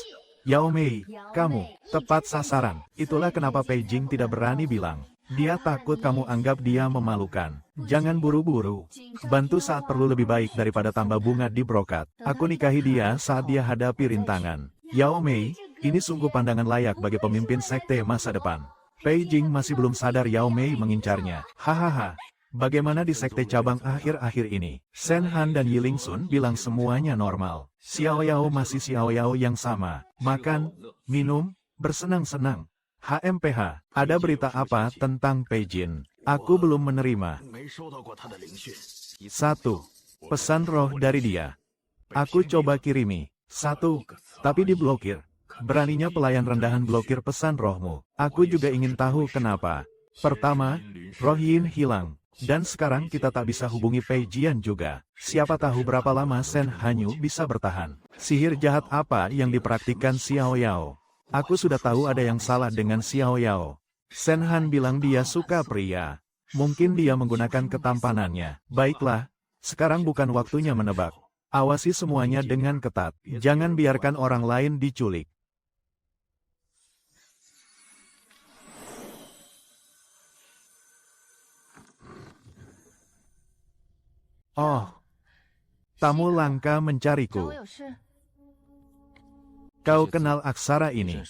Yao Mei, kamu tepat sasaran. Itulah kenapa Pei Jing tidak berani bilang. Dia takut kamu anggap dia memalukan. Jangan buru-buru. Bantu saat perlu lebih baik daripada tambah bunga di brokat. Aku nikahi dia saat dia hadapi rintangan. Yao Mei, ini sungguh pandangan layak bagi pemimpin sekte masa depan. Pei Jing masih belum sadar Yao Mei mengincarnya. Hahaha. Bagaimana di sekte cabang akhir-akhir ini? Sen Han dan Yiling Sun bilang semuanya normal. Xiao Yao masih Xiao Yao yang sama. Makan, minum, bersenang-senang. HMPH, ada berita apa tentang Pei Jin? Aku belum menerima. 1. Pesan roh dari dia. Aku coba kirimi. 1. Tapi diblokir. Beraninya pelayan rendahan blokir pesan rohmu. Aku juga ingin tahu kenapa. Pertama, roh Yin hilang. Dan sekarang kita tak bisa hubungi Pei Jian juga. Siapa tahu berapa lama Sen Hanyu bisa bertahan. Sihir jahat apa yang dipraktikkan Xiao Yao? Aku sudah tahu ada yang salah dengan Xiao Yao. Sen Han bilang dia suka pria. Mungkin dia menggunakan ketampanannya. Baiklah, sekarang bukan waktunya menebak. Awasi semuanya dengan ketat. Jangan biarkan orang lain diculik. Oh, tamu langka mencariku. Kau kenal aksara ini?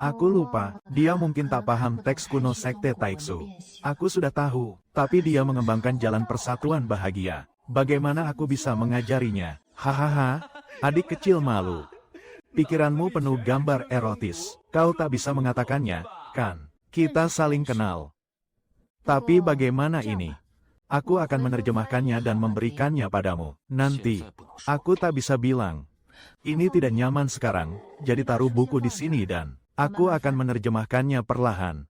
Aku lupa, dia mungkin tak paham teks kuno sekte Taiksu. Aku sudah tahu, tapi dia mengembangkan jalan persatuan bahagia. Bagaimana aku bisa mengajarinya? Hahaha, adik kecil malu. Pikiranmu penuh gambar erotis. Kau tak bisa mengatakannya, kan? Kita saling kenal. Tapi bagaimana ini? Aku akan menerjemahkannya dan memberikannya padamu. Nanti, aku tak bisa bilang. Ini tidak nyaman sekarang, jadi taruh buku di sini dan aku akan menerjemahkannya perlahan.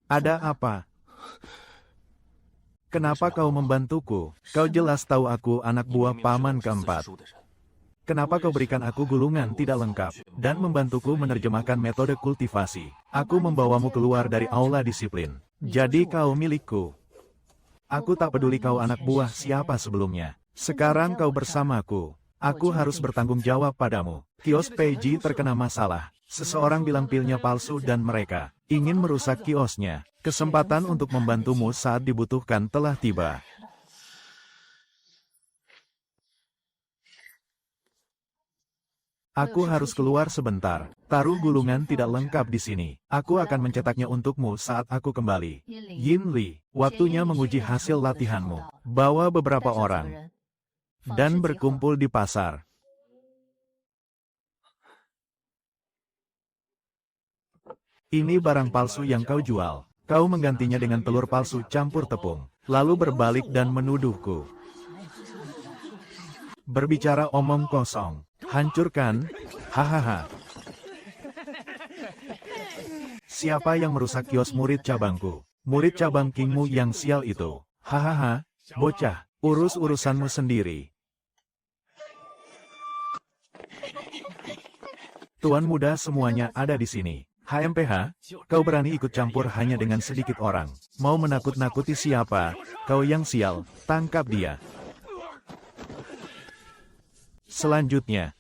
Ada apa? Kenapa kau membantuku? Kau jelas tahu aku anak buah paman keempat. Kenapa kau berikan aku gulungan tidak lengkap, dan membantuku menerjemahkan metode kultivasi? Aku membawamu keluar dari aula disiplin. Jadi kau milikku. Aku tak peduli kau anak buah siapa sebelumnya. Sekarang kau bersamaku. Aku harus bertanggung jawab padamu. Kios Peiji terkena masalah. Seseorang bilang pilnya palsu dan mereka ingin merusak kiosnya. Kesempatan untuk membantumu saat dibutuhkan telah tiba. Aku harus keluar sebentar. Taruh gulungan tidak lengkap di sini. Aku akan mencetaknya untukmu saat aku kembali. Yin Li, waktunya menguji hasil latihanmu. Bawa beberapa orang. Dan berkumpul di pasar. Ini barang palsu yang kau jual. Kau menggantinya dengan telur palsu campur tepung. Lalu berbalik dan menuduhku. Berbicara omong kosong. Hancurkan, hahaha. Siapa yang merusak kios murid cabangku? Murid cabang Kingmu yang sial itu. Hahaha, bocah, urus urusanmu sendiri. Tuan muda semuanya ada di sini. HMPH, kau berani ikut campur hanya dengan sedikit orang. Mau menakut-nakuti siapa? Kau yang sial, tangkap dia. Selanjutnya.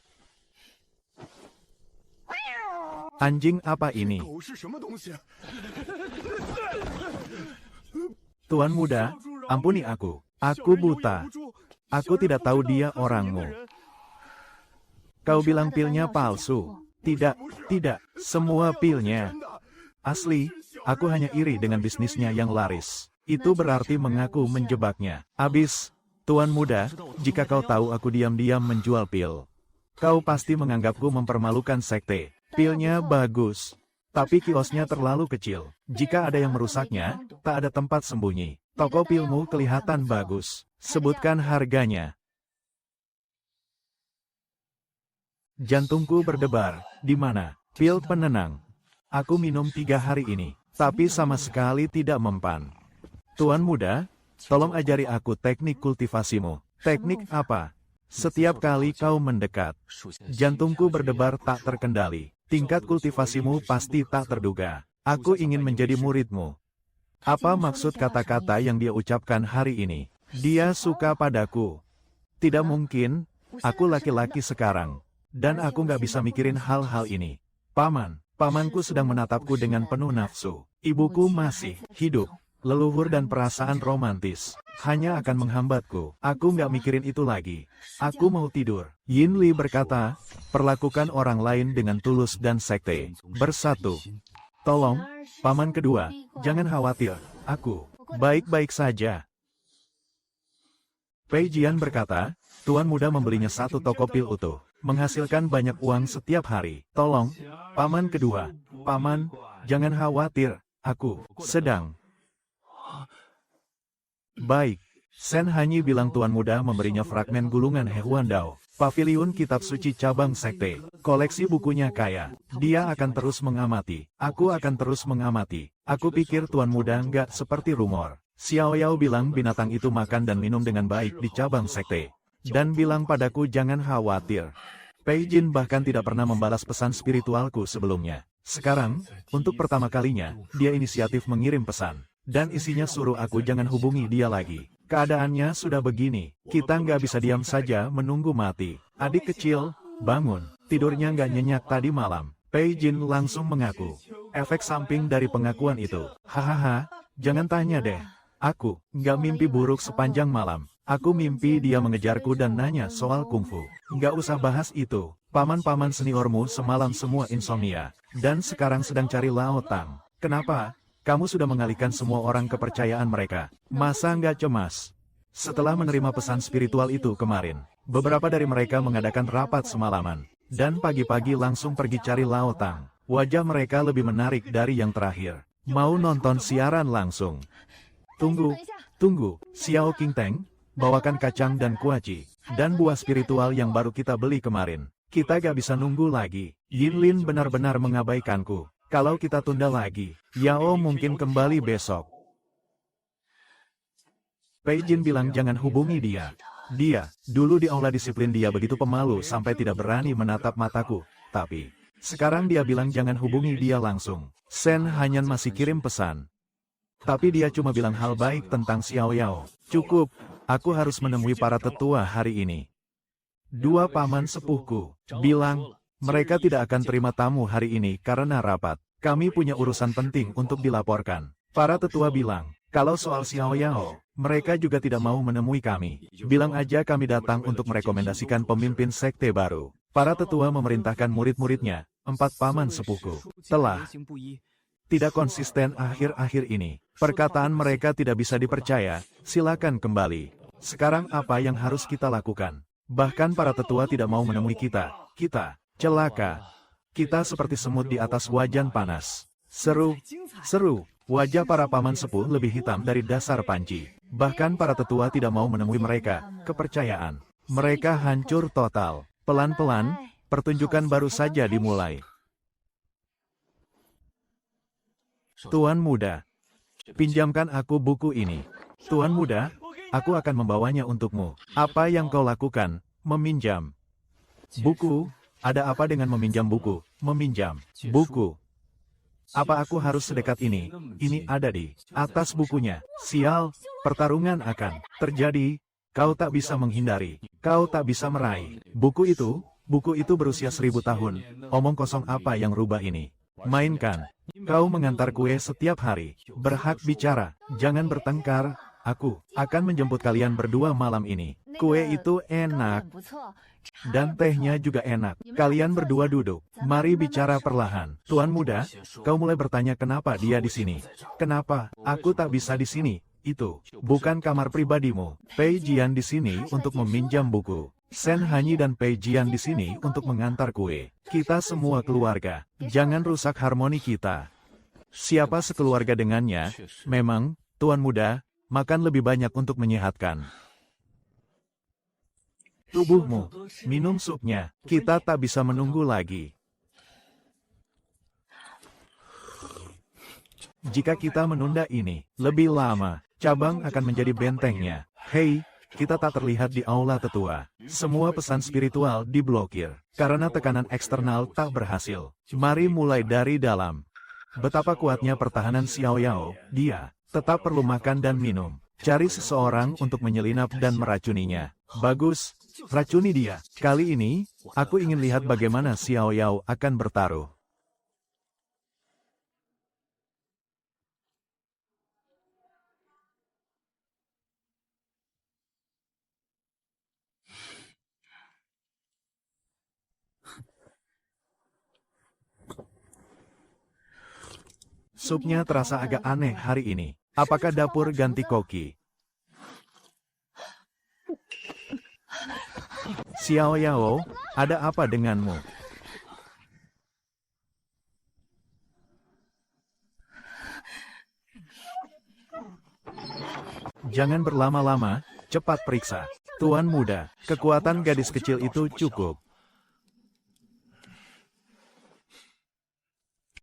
Anjing apa ini? Tuan muda, ampuni aku. Aku buta. Aku tidak tahu dia orangmu. Kau bilang pilnya palsu. Tidak, tidak. Semua pilnya asli. Aku hanya iri dengan bisnisnya yang laris. Itu berarti mengaku menjebaknya. Abis, Tuan muda, jika kau tahu aku diam-diam menjual pil, kau pasti menganggapku mempermalukan sekte. Pilnya bagus, tapi kiosnya terlalu kecil. Jika ada yang merusaknya, tak ada tempat sembunyi. Toko pilmu kelihatan bagus. Sebutkan harganya. Jantungku berdebar. Di mana? Pil penenang. Aku minum 3 hari ini, tapi sama sekali tidak mempan. Tuan muda, tolong ajari aku teknik kultivasimu. Teknik apa? Setiap kali kau mendekat, jantungku berdebar tak terkendali. Tingkat kultivasimu pasti tak terduga. Aku ingin menjadi muridmu. Apa maksud kata-kata yang dia ucapkan hari ini? Dia suka padaku. Tidak mungkin, aku laki-laki sekarang. Dan aku nggak bisa mikirin hal-hal ini. Pamanku sedang menatapku dengan penuh nafsu. Ibuku masih hidup. Leluhur dan perasaan romantis hanya akan menghambatku. Aku nggak mikirin itu lagi. Aku mau tidur. Yin Li berkata, perlakukan orang lain dengan tulus dan sekte. Bersatu. Tolong, paman kedua, jangan khawatir. Aku baik-baik saja. Pei Jian berkata, Tuan muda membelinya 1 toko pil utuh. Menghasilkan banyak uang setiap hari. Tolong, paman kedua. Paman, jangan khawatir. Aku sedang. Baik, Sen Hanyi bilang tuan muda memberinya fragmen gulungan Hehuan Dao. Paviliun kitab suci cabang sekte. Koleksi bukunya kaya. Dia akan terus mengamati. Aku akan terus mengamati. Aku pikir tuan muda nggak seperti rumor. Xiao Yao bilang binatang itu makan dan minum dengan baik di cabang sekte. Dan bilang padaku jangan khawatir. Pei Jin bahkan tidak pernah membalas pesan spiritualku sebelumnya. Sekarang, untuk pertama kalinya, dia inisiatif mengirim pesan. Dan isinya suruh aku jangan hubungi dia lagi. Keadaannya sudah begini, kita nggak bisa diam saja menunggu mati. Adik kecil, bangun. Tidurnya nggak nyenyak tadi malam. Pei Jin langsung mengaku. Efek samping dari pengakuan itu. Hahaha, jangan tanya deh. Aku nggak mimpi buruk sepanjang malam. Aku mimpi dia mengejarku dan nanya soal kungfu. Nggak usah bahas itu. Paman-paman seniormu semalam semua insomnia. Dan sekarang sedang cari Lao Tang. Kenapa? Kamu sudah mengalihkan semua orang kepercayaan mereka. Masa nggak cemas? Setelah menerima pesan spiritual itu kemarin, beberapa dari mereka mengadakan rapat semalaman. Dan pagi-pagi langsung pergi cari Lao Tang. Wajah mereka lebih menarik dari yang terakhir. Mau nonton siaran langsung. Tunggu, Xiao Qingteng, bawakan kacang dan kuaci. Dan buah spiritual yang baru kita beli kemarin. Kita gak bisa nunggu lagi. Yin Lin benar-benar mengabaikanku. Kalau kita tunda lagi, Yao mungkin kembali besok. Pei Jin bilang jangan hubungi dia. Dulu di aula disiplin dia begitu pemalu sampai tidak berani menatap mataku. Tapi, sekarang dia bilang jangan hubungi dia langsung. Sen Hanyan masih kirim pesan. Tapi dia cuma bilang hal baik tentang Xiao Yao. Cukup, aku harus menemui para tetua hari ini. Dua paman sepuhku bilang, mereka tidak akan terima tamu hari ini karena rapat. Kami punya urusan penting untuk dilaporkan. Para tetua bilang, kalau soal Xiao Yao, mereka juga tidak mau menemui kami. Bilang aja kami datang untuk merekomendasikan pemimpin sekte baru. Para tetua memerintahkan murid-muridnya, 4 paman sepuhku, telah tidak konsisten akhir-akhir ini. Perkataan mereka tidak bisa dipercaya, silakan kembali. Sekarang apa yang harus kita lakukan? Bahkan para tetua tidak mau menemui kita. Kita celaka. Kita seperti semut di atas wajan panas. Seru. Wajah para paman sepuh lebih hitam dari dasar panci. Bahkan para tetua tidak mau menemui mereka. Kepercayaan mereka hancur total. Pelan-pelan, pertunjukan baru saja dimulai. Tuan muda, pinjamkan aku buku ini. Tuan muda, aku akan membawanya untukmu. Apa yang kau lakukan? Meminjam buku? Ada apa dengan meminjam buku? Meminjam buku. Apa aku harus sedekat ini? Ini ada di atas bukunya. Sial, pertarungan akan terjadi. Kau tak bisa menghindari. Kau tak bisa meraih. Buku itu berusia 1000 tahun. Omong kosong apa yang rubah ini? Mainkan. Kau mengantar kue setiap hari. Berhak bicara. Jangan bertengkar. Aku akan menjemput kalian berdua malam ini. Kue itu enak. Dan tehnya juga enak. Kalian berdua duduk. Mari bicara perlahan. Tuan muda, kau mulai bertanya kenapa dia di sini. Kenapa aku tak bisa di sini? Itu bukan kamar pribadimu. Pei Jian di sini untuk meminjam buku. Sen Hanyi dan Pei Jian di sini untuk mengantar kue. Kita semua keluarga. Jangan rusak harmoni kita. Siapa sekeluarga dengannya? Memang, tuan muda, makan lebih banyak untuk menyehatkan tubuhmu. Minum supnya. Kita tak bisa menunggu lagi. Jika kita menunda ini lebih lama, cabang akan menjadi bentengnya. Hei, kita tak terlihat di aula tetua. Semua pesan spiritual diblokir karena tekanan eksternal tak berhasil. Mari mulai dari dalam. Betapa kuatnya pertahanan Xiao Yao, dia tetap perlu makan dan minum. Cari seseorang untuk menyelinap dan meracuninya. Bagus, racuni dia. Kali ini, aku ingin lihat bagaimana Xiao Yao akan bertaruh. Supnya terasa agak aneh hari ini. Apakah dapur ganti koki? Xiao Yao, ada apa denganmu? Jangan berlama-lama, cepat periksa. Tuan muda, kekuatan gadis kecil itu cukup.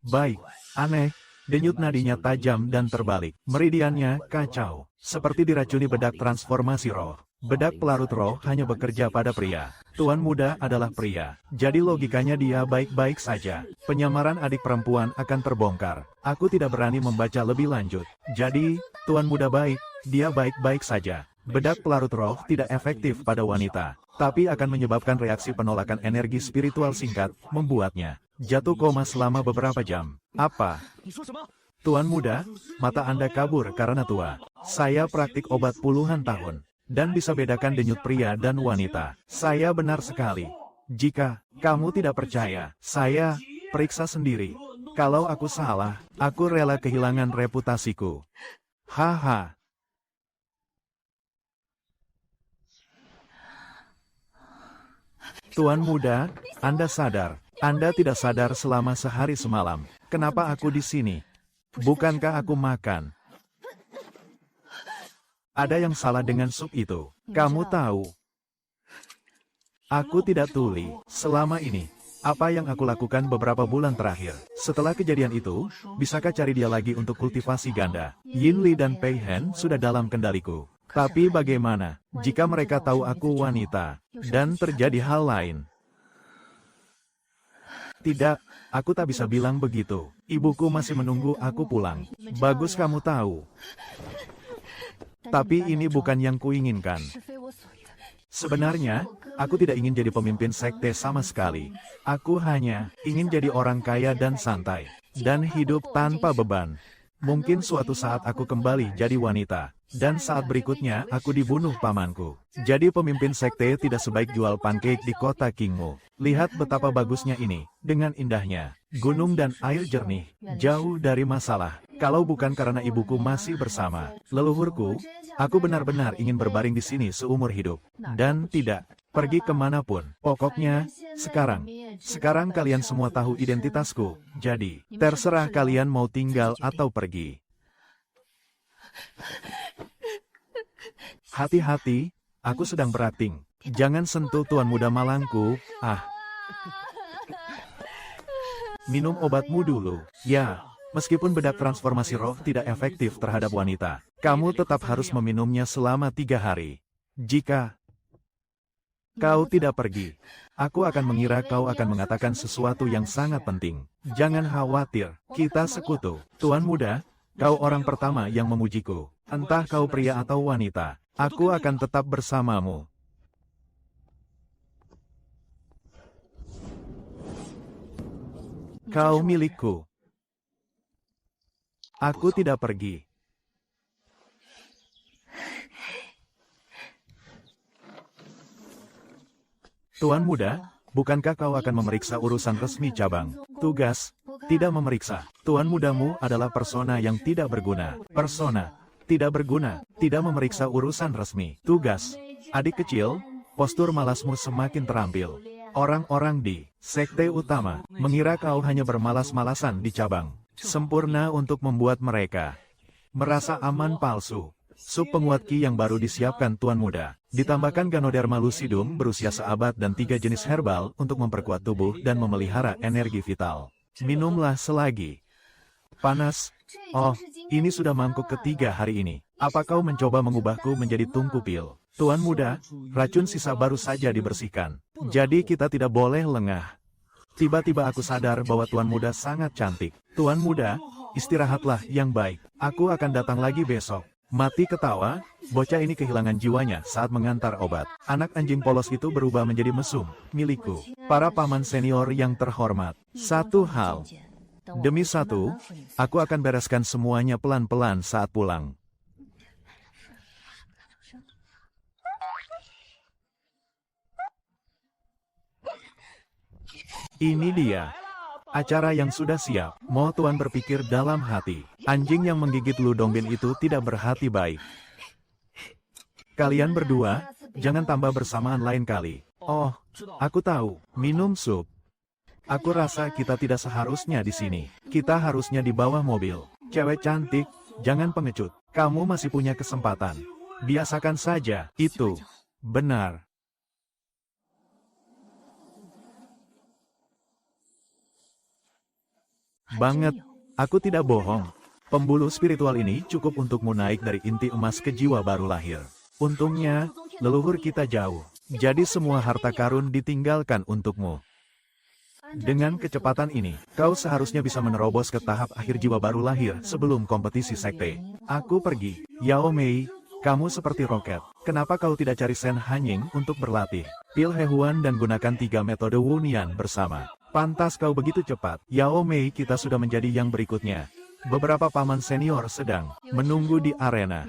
Baik, aneh. Denyut nadinya tajam dan terbalik. Meridiannya kacau. Seperti diracuni bedak transformasi roh. Bedak pelarut roh hanya bekerja pada pria. Tuan muda adalah pria. Jadi logikanya dia baik-baik saja. Penyamaran adik perempuan akan terbongkar. Aku tidak berani membaca lebih lanjut. Jadi, tuan muda baik, dia baik-baik saja. Bedak pelarut roh tidak efektif pada wanita. Tapi akan menyebabkan reaksi penolakan energi spiritual singkat, membuatnya jatuh koma selama beberapa jam. Apa? Tuan muda, mata Anda kabur karena tua. Saya praktik obat puluhan tahun, dan bisa bedakan denyut pria dan wanita. Saya benar sekali. Jika kamu tidak percaya, saya periksa sendiri. Kalau aku salah, aku rela kehilangan reputasiku. Haha. Tuan muda, Anda sadar. Anda tidak sadar selama sehari semalam. Kenapa aku di sini? Bukankah aku makan? Ada yang salah dengan sup itu. Kamu tahu. Aku tidak tuli selama ini. Apa yang aku lakukan beberapa bulan terakhir. Setelah kejadian itu, bisakah cari dia lagi untuk kultivasi ganda? Yin Li dan Pei Hen sudah dalam kendaliku. Tapi bagaimana jika mereka tahu aku wanita dan terjadi hal lain? Tidak, aku tak bisa bilang begitu. Ibuku masih menunggu aku pulang. Bagus kamu tahu. Tapi ini bukan yang kuinginkan. Sebenarnya, aku tidak ingin jadi pemimpin sekte sama sekali. Aku hanya ingin jadi orang kaya dan santai. Dan hidup tanpa beban. Mungkin suatu saat aku kembali jadi wanita. Dan saat berikutnya aku dibunuh pamanku. Jadi pemimpin sekte tidak sebaik jual pancake di kota Kingmu. Lihat betapa bagusnya ini. Dengan indahnya. Gunung dan air jernih. Jauh dari masalah. Kalau bukan karena ibuku masih bersama leluhurku, aku benar-benar ingin berbaring di sini seumur hidup. Dan tidak pergi kemanapun. Pokoknya, sekarang kalian semua tahu identitasku. Jadi, terserah kalian mau tinggal atau pergi. Hati-hati, aku sedang berakting. Jangan sentuh tuan muda malangku. Minum obatmu dulu. Ya, meskipun bedak transformasi roh tidak efektif terhadap wanita, kamu tetap harus meminumnya selama 3 hari. Jika kau tidak pergi, aku akan mengira kau akan mengatakan sesuatu yang sangat penting. Jangan khawatir, kita sekutu. Tuan muda, kau orang pertama yang memujiku. Entah kau pria atau wanita, aku akan tetap bersamamu. Kau milikku. Aku tidak pergi. Tuan muda, bukankah kau akan memeriksa urusan resmi cabang? Tugas, tidak memeriksa. Tuan mudamu adalah persona yang tidak berguna. Persona, tidak berguna, tidak memeriksa urusan resmi. Tugas, adik kecil, postur malasmu semakin terampil. Orang-orang di sekte utama mengira kau hanya bermalas-malasan di cabang. Sempurna untuk membuat mereka merasa aman palsu. Sup penguat ki yang baru disiapkan tuan muda. Ditambahkan Ganoderma lucidum berusia seabad dan 3 jenis herbal untuk memperkuat tubuh dan memelihara energi vital. Minumlah selagi panas. Oh, ini sudah mangkuk ketiga hari ini. Apa kau mencoba mengubahku menjadi tungku pil? Tuan muda, racun sisa baru saja dibersihkan. Jadi kita tidak boleh lengah. Tiba-tiba aku sadar bahwa tuan muda sangat cantik. Tuan muda, istirahatlah yang baik. Aku akan datang lagi besok. Mati ketawa, bocah ini kehilangan jiwanya saat mengantar obat. Anak anjing polos itu berubah menjadi mesum, milikku. Para paman senior yang terhormat. Satu hal demi satu, aku akan bereskan semuanya pelan-pelan saat pulang. Ini dia. Acara yang sudah siap. Mo tuan berpikir dalam hati. Anjing yang menggigit Lu Dongbin itu tidak berhati baik. Kalian berdua, jangan tambah bersamaan lain kali. Oh, aku tahu. Minum sup. Aku rasa kita tidak seharusnya di sini. Kita harusnya di bawah mobil. Cewek cantik, jangan pengecut. Kamu masih punya kesempatan. Biasakan saja. Itu benar. Banget, aku tidak bohong. Pembuluh spiritual ini cukup untukmu naik dari inti emas ke jiwa baru lahir. Untungnya, leluhur kita jauh. Jadi semua harta karun ditinggalkan untukmu. Dengan kecepatan ini, kau seharusnya bisa menerobos ke tahap akhir jiwa baru lahir sebelum kompetisi sekte. Aku pergi. Yao Mei, kamu seperti roket. Kenapa kau tidak cari Sen Hanying untuk berlatih? Pil Hehuan dan gunakan 3 metode Wunian bersama. Pantas kau begitu cepat. Yao Mei, kita sudah menjadi yang berikutnya. Beberapa paman senior sedang menunggu di arena.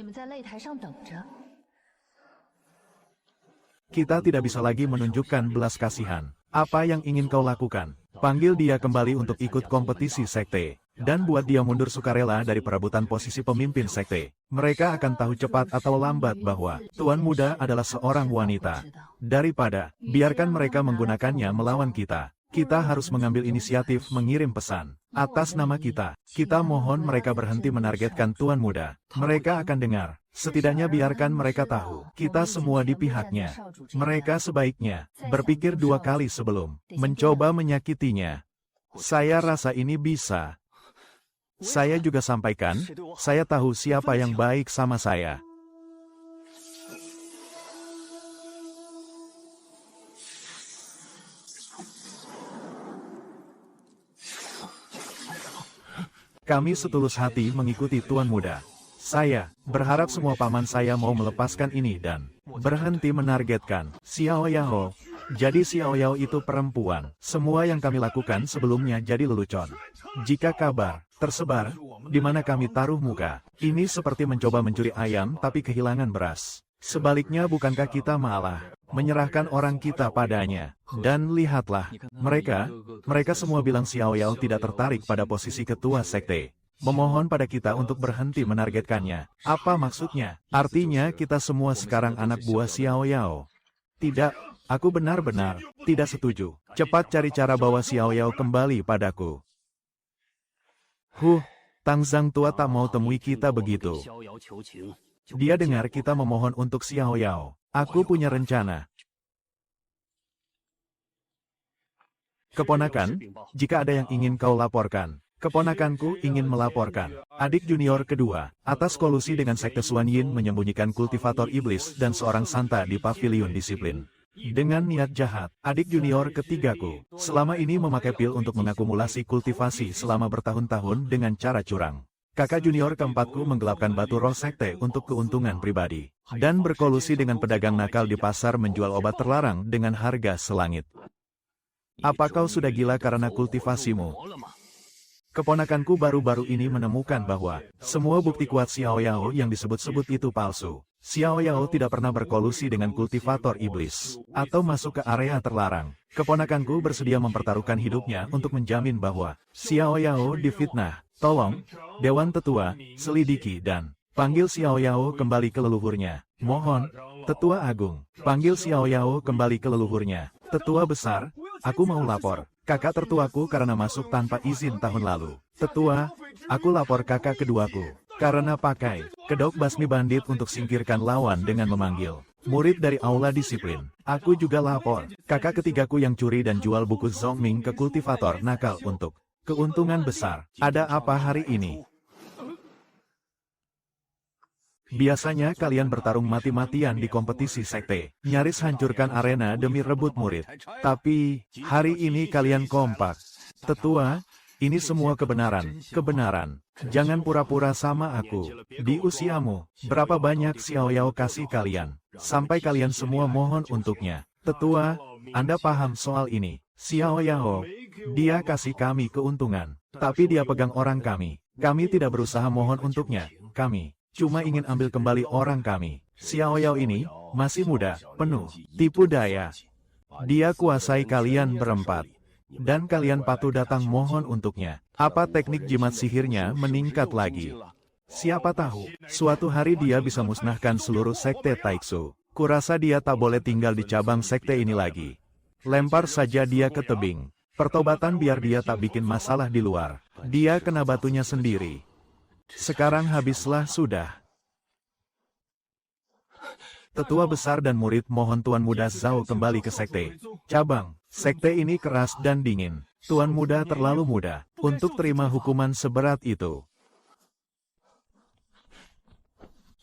Kita tidak bisa lagi menunjukkan belas kasihan. Apa yang ingin kau lakukan? Panggil dia kembali untuk ikut kompetisi sekte. Dan buat dia mundur sukarela dari perebutan posisi pemimpin sekte. Mereka akan tahu cepat atau lambat bahwa Tuan Muda adalah seorang wanita. Daripada biarkan mereka menggunakannya melawan kita. Kita harus mengambil inisiatif mengirim pesan. Atas nama kita, kita mohon mereka berhenti menargetkan Tuan Muda. Mereka akan dengar. Setidaknya biarkan mereka tahu, kita semua di pihaknya. Mereka sebaiknya berpikir 2 kali sebelum mencoba menyakitinya. Saya rasa ini bisa. Saya juga sampaikan, saya tahu siapa yang baik sama saya. Kami setulus hati mengikuti Tuan Muda. Saya berharap semua paman saya mau melepaskan ini dan berhenti menargetkan Xiao Yao. Jadi Xiao Yao itu perempuan. Semua yang kami lakukan sebelumnya jadi lelucon. Jika kabar tersebar, di mana kami taruh muka, ini seperti mencoba mencuri ayam tapi kehilangan beras. Sebaliknya bukankah kita malah menyerahkan orang kita padanya? Dan lihatlah, mereka semua bilang Xiao Yao tidak tertarik pada posisi ketua sekte. Memohon pada kita untuk berhenti menargetkannya. Apa maksudnya? Artinya kita semua sekarang anak buah Xiao Yao. Tidak, aku benar-benar tidak setuju. Cepat cari cara bawa Xiao Yao kembali padaku. Tang Zhang tua tak mau temui kita begitu. Dia dengar kita memohon untuk Xiao Yao. Aku punya rencana. Keponakan, jika ada yang ingin kau laporkan. Keponakanku ingin melaporkan. Adik junior kedua, atas kolusi dengan sekte Xuan Yin menyembunyikan kultivator iblis dan seorang santa di pavilion disiplin. Dengan niat jahat, adik junior ketigaku, selama ini memakai pil untuk mengakumulasi kultivasi selama bertahun-tahun dengan cara curang. Kakak junior keempatku menggelapkan batu roh sekte untuk keuntungan pribadi. Dan berkolusi dengan pedagang nakal di pasar menjual obat terlarang dengan harga selangit. Apa kau sudah gila karena kultivasimu? Keponakanku baru-baru ini menemukan bahwa semua bukti kuat Xiao Yao yang disebut-sebut itu palsu. Xiao Yao tidak pernah berkolusi dengan kultivator iblis atau masuk ke area terlarang. Keponakanku bersedia mempertaruhkan hidupnya untuk menjamin bahwa Xiao Yao difitnah. Tolong, Dewan Tetua, selidiki dan panggil Xiao Yao kembali ke leluhurnya. Mohon, Tetua Agung, panggil Xiao Yao kembali ke leluhurnya. Tetua Besar, aku mau lapor. Kakak tertuaku karena masuk tanpa izin tahun lalu. Tetua, aku lapor kakak keduaku. Karena pakai kedok basmi bandit untuk singkirkan lawan dengan memanggil murid dari aula disiplin. Aku juga lapor kakak ketigaku yang curi dan jual buku Zongming ke kultivator nakal untuk keuntungan besar. Ada apa hari ini? Biasanya kalian bertarung mati-matian di kompetisi sekte, nyaris hancurkan arena demi rebut murid. Tapi, hari ini kalian kompak. Tetua, ini semua kebenaran. Jangan pura-pura sama aku. Di usiamu, berapa banyak Xiao Yao kasih kalian? Sampai kalian semua mohon untuknya. Tetua, Anda paham soal ini. Xiao Yao, dia kasih kami keuntungan. Tapi dia pegang orang kami. Kami tidak berusaha mohon untuknya. Kami cuma ingin ambil kembali orang kami. Xiao Yao ini masih muda, penuh tipu daya. Dia kuasai kalian berempat. Dan kalian patuh datang mohon untuknya. Apa teknik jimat sihirnya meningkat lagi? Siapa tahu, suatu hari dia bisa musnahkan seluruh sekte Taixu. Kurasa dia tak boleh tinggal di cabang sekte ini lagi. Lempar saja dia ke tebing. Pertobatan biar dia tak bikin masalah di luar. Dia kena batunya sendiri. Sekarang habislah sudah. Tetua besar dan murid mohon Tuan Muda Zhao kembali ke sekte. Cabang, sekte ini keras dan dingin. Tuan Muda terlalu muda untuk terima hukuman seberat itu.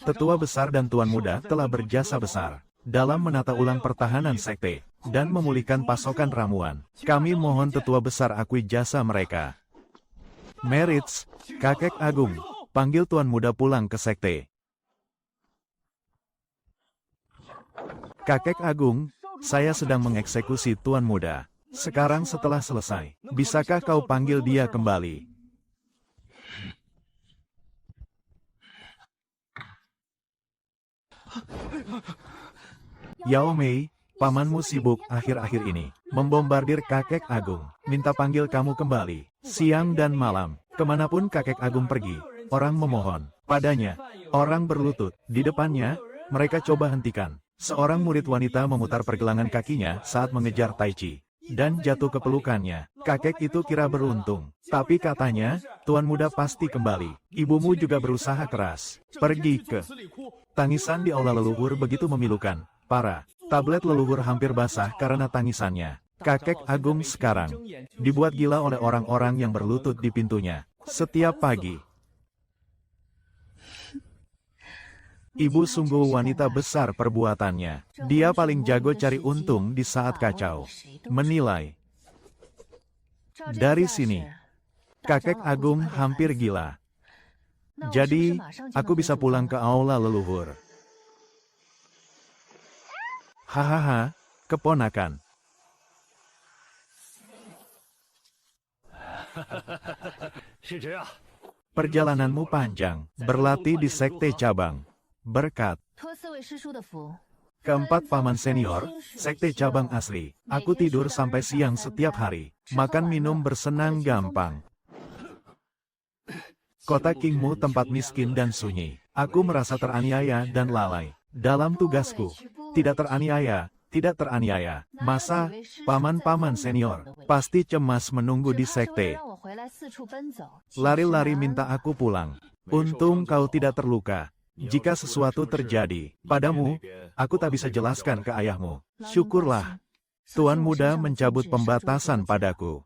Tetua besar dan Tuan Muda telah berjasa besar dalam menata ulang pertahanan sekte dan memulihkan pasokan ramuan. Kami mohon Tetua besar akui jasa mereka. Merits, Kakek Agung, panggil Tuan Muda pulang ke sekte. Kakek Agung, saya sedang mengeksekusi Tuan Muda. Sekarang setelah selesai, bisakah kau panggil dia kembali? Yao Mei, pamanmu sibuk akhir-akhir ini. Membombardir Kakek Agung. Minta panggil kamu kembali. Siang dan malam, kemanapun Kakek Agung pergi, orang memohon padanya. Orang berlutut di depannya, mereka coba hentikan. Seorang murid wanita memutar pergelangan kakinya saat mengejar Tai Chi dan jatuh ke pelukannya. Kakek itu kira beruntung, tapi katanya, Tuan Muda pasti kembali. Ibumu juga berusaha keras. Pergi ke. Tangisan di aula leluhur begitu memilukan. Para tablet leluhur hampir basah karena tangisannya. Kakek Agung sekarang dibuat gila oleh orang-orang yang berlutut di pintunya setiap pagi. Ibu sungguh wanita besar perbuatannya. Dia paling jago cari untung di saat kacau. Menilai. Dari sini, Kakek Agung hampir gila. Jadi, aku bisa pulang ke aula leluhur. Hahaha, keponakan. Perjalananmu panjang, berlatih di sekte cabang. Berkat keempat paman senior, sekte cabang asli. Aku tidur sampai siang setiap hari. Makan minum bersenang gampang. Kota Kingmu tempat miskin dan sunyi. Aku merasa teraniaya dan lalai. Dalam tugasku, tidak teraniaya. Masa, paman-paman senior, pasti cemas menunggu di sekte. Lari-lari minta aku pulang. Untung kau tidak terluka. Jika sesuatu terjadi padamu, aku tak bisa jelaskan ke ayahmu. Syukurlah, Tuan Muda mencabut pembatasan padaku.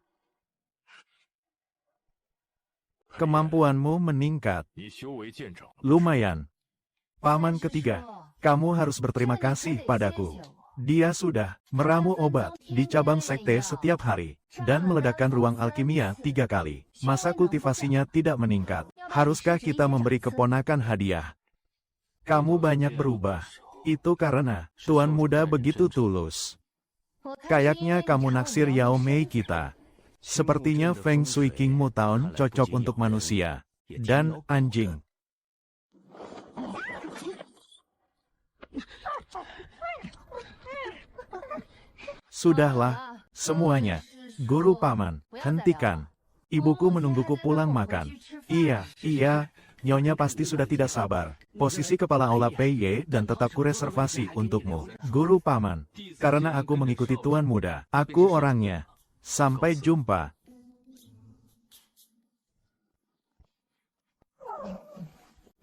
Kemampuanmu meningkat. Lumayan. Paman ketiga, kamu harus berterima kasih padaku. Dia sudah meramu obat di cabang sekte setiap hari, dan meledakkan ruang alkimia 3 kali. Masa kultivasinya tidak meningkat. Haruskah kita memberi keponakan hadiah? Kamu banyak berubah. Itu karena Tuan Muda begitu tulus. Kayaknya kamu naksir Yao Mei kita. Sepertinya Feng Shui King Mu Town cocok untuk manusia dan anjing. Sudahlah, semuanya. Guru paman, hentikan. Ibuku menungguku pulang makan. Iya, Nyonya pasti sudah tidak sabar. Posisi kepala aula PY dan tetap kureservasi untukmu. Guru paman, karena aku mengikuti Tuan Muda. Aku orangnya. Sampai jumpa.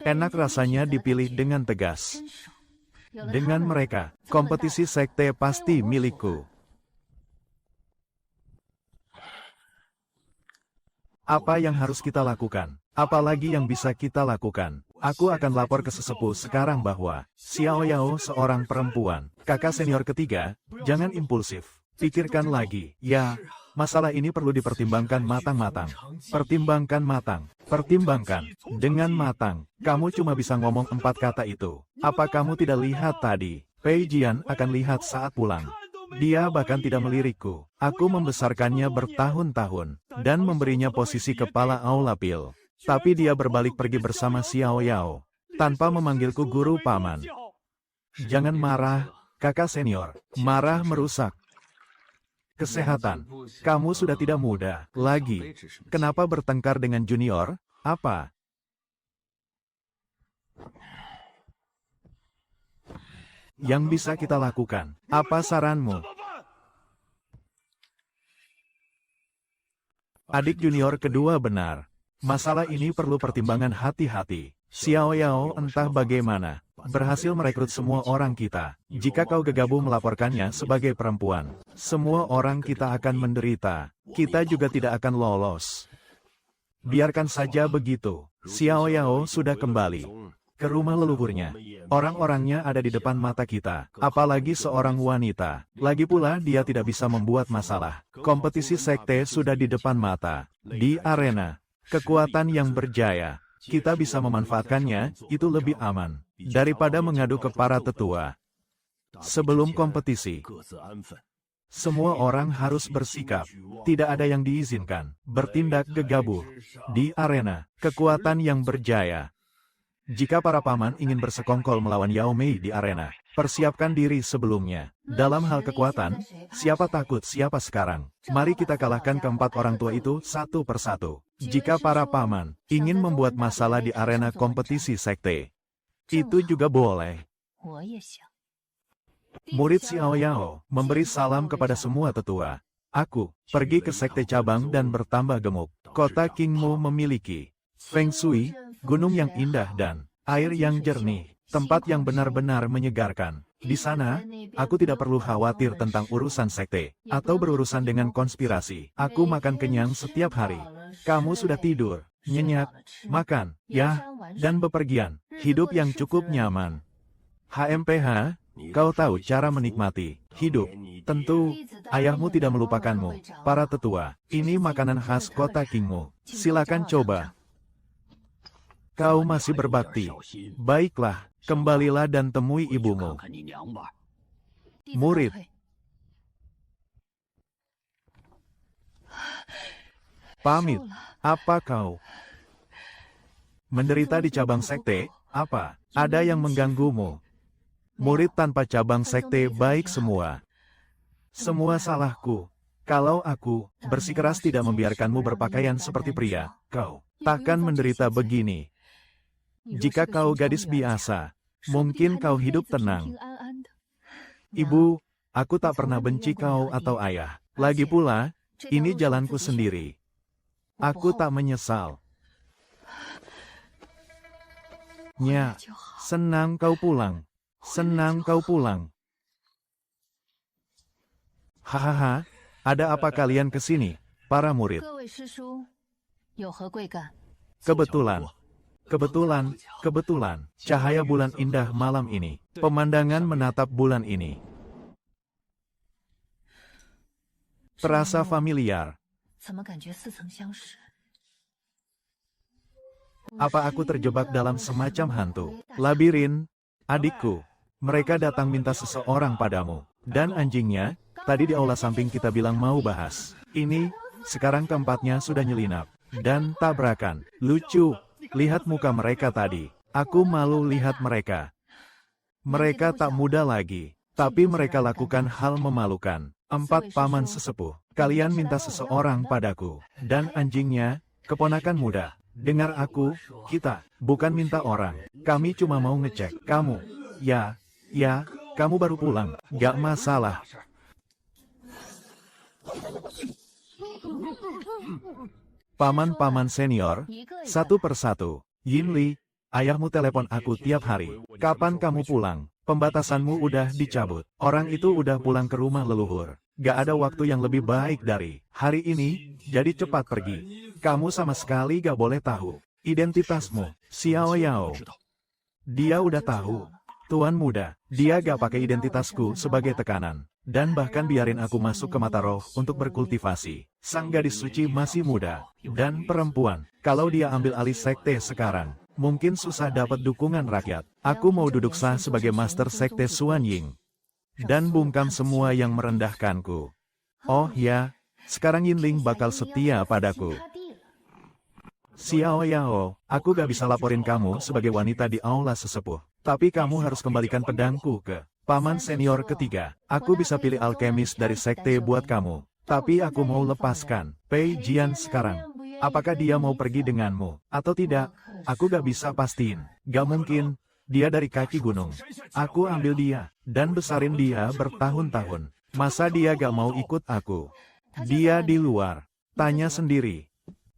Enak rasanya dipilih dengan tegas. Dengan mereka, kompetisi sekte pasti milikku. Apa yang harus kita lakukan? Apalagi yang bisa kita lakukan? Aku akan lapor ke sesepuh sekarang bahwa Xiao Yao seorang perempuan. Kakak senior ketiga, jangan impulsif. Pikirkan lagi. Ya, masalah ini perlu dipertimbangkan matang-matang. Pertimbangkan. Dengan matang. Kamu cuma bisa ngomong 4 kata itu. Apa kamu tidak lihat tadi? Pei Jian akan lihat saat pulang. Dia bahkan tidak melirikku. Aku membesarkannya bertahun-tahun, dan memberinya posisi kepala aula pil. Tapi dia berbalik pergi bersama Xiao Yao, tanpa memanggilku guru paman. Jangan marah, kakak senior. Marah merusak kesehatan. Kamu sudah tidak muda lagi. Kenapa bertengkar dengan junior? Apa? Yang bisa kita lakukan? Apa saranmu? Adik junior kedua benar. Masalah ini perlu pertimbangan hati-hati. Xiao Yao entah bagaimana berhasil merekrut semua orang kita. Jika kau gegabah melaporkannya sebagai perempuan, semua orang kita akan menderita. Kita juga tidak akan lolos. Biarkan saja begitu. Xiao Yao sudah kembali ke rumah leluhurnya. Orang-orangnya ada di depan mata kita. Apalagi seorang wanita. Lagi pula dia tidak bisa membuat masalah. Kompetisi sekte sudah di depan mata. Di arena, kekuatan yang berjaya. Kita bisa memanfaatkannya, itu lebih aman daripada mengadu ke para tetua. Sebelum kompetisi, semua orang harus bersikap. Tidak ada yang diizinkan bertindak gegabah. Di arena, kekuatan yang berjaya. Jika para paman ingin bersekongkol melawan Yao Mei di arena, persiapkan diri sebelumnya. Dalam hal kekuatan, siapa takut siapa sekarang? Mari kita kalahkan keempat orang tua itu satu persatu. Jika para paman ingin membuat masalah di arena kompetisi sekte, itu juga boleh. Murid Xiao Yao memberi salam kepada semua tetua. Aku pergi ke sekte cabang dan bertambah gemuk. Kota Kingmu memiliki Feng Shui, gunung yang indah dan air yang jernih, tempat yang benar-benar menyegarkan. Di sana, aku tidak perlu khawatir tentang urusan sekte, atau berurusan dengan konspirasi. Aku makan kenyang setiap hari. Kamu sudah tidur, nyenyak, makan, ya, dan bepergian. Hidup yang cukup nyaman. HMPH, Kau tahu cara menikmati hidup. Tentu, ayahmu tidak melupakanmu. Para tetua, ini makanan khas kota Qingmu. Silakan coba. Kau masih berbakti. Baiklah, kembalilah dan temui ibumu. Murid. Pamit. Apa kau menderita di cabang sekte? Apa? Ada yang mengganggumu? Murid tanpa cabang sekte baik semua. Semua salahku. Kalau aku bersikeras tidak membiarkanmu berpakaian seperti pria, kau takkan menderita begini. Jika kau gadis biasa, mungkin kau hidup tenang. Ibu, aku tak pernah benci kau atau ayah. Lagi pula, ini jalanku sendiri. Aku tak menyesal. Nya, senang kau pulang. Senang kau pulang. Hahaha, ada apa kalian ke sini, para murid? Kebetulan, cahaya bulan indah malam ini. Pemandangan menatap bulan ini terasa familiar. Apa aku terjebak dalam semacam hantu labirin? Adikku, mereka datang minta seseorang padamu. Dan anjingnya, tadi di aula samping kita bilang mau bahas. Ini, sekarang keempatnya sudah nyelinap. Dan tabrakan. Lucu, lihat muka mereka tadi. Aku malu lihat mereka. Mereka tak muda lagi, tapi mereka lakukan hal memalukan. 4 paman sesepuh, kalian minta seseorang padaku. Dan anjingnya, keponakan muda. Dengar aku, kita bukan minta orang. Kami cuma mau ngecek kamu. Ya, kamu baru pulang. Gak masalah. Paman-paman senior, satu persatu. Yinli, ayahmu telepon aku tiap hari. Kapan kamu pulang? Pembatasanmu udah dicabut. Orang itu udah pulang ke rumah leluhur. Gak ada waktu yang lebih baik dari hari ini, jadi cepat pergi. Kamu sama sekali gak boleh tahu identitasmu. Xiao Yao. Dia udah tahu. Tuan muda, dia gak pakai identitasku sebagai tekanan. Dan bahkan biarin aku masuk ke mata roh untuk berkultivasi. Sang gadis suci masih muda. Dan perempuan. Kalau dia ambil alih sekte sekarang, mungkin susah dapat dukungan rakyat. Aku mau duduk sah sebagai master sekte Xuan Ying. Dan bungkam semua yang merendahkanku. Oh ya, sekarang Yinling bakal setia padaku. Xiao Yao, aku gak bisa laporin kamu sebagai wanita di aula sesepuh. Tapi kamu harus kembalikan pedangku ke paman senior ketiga. Aku bisa pilih alkemis dari sekte buat kamu. Tapi aku mau lepaskan Pei Jian sekarang. Apakah dia mau pergi denganmu atau tidak? Aku gak bisa pastiin. Gak mungkin. Dia dari kaki gunung. Aku ambil dia dan besarin dia bertahun-tahun. Masa dia gak mau ikut aku? Dia di luar. Tanya sendiri.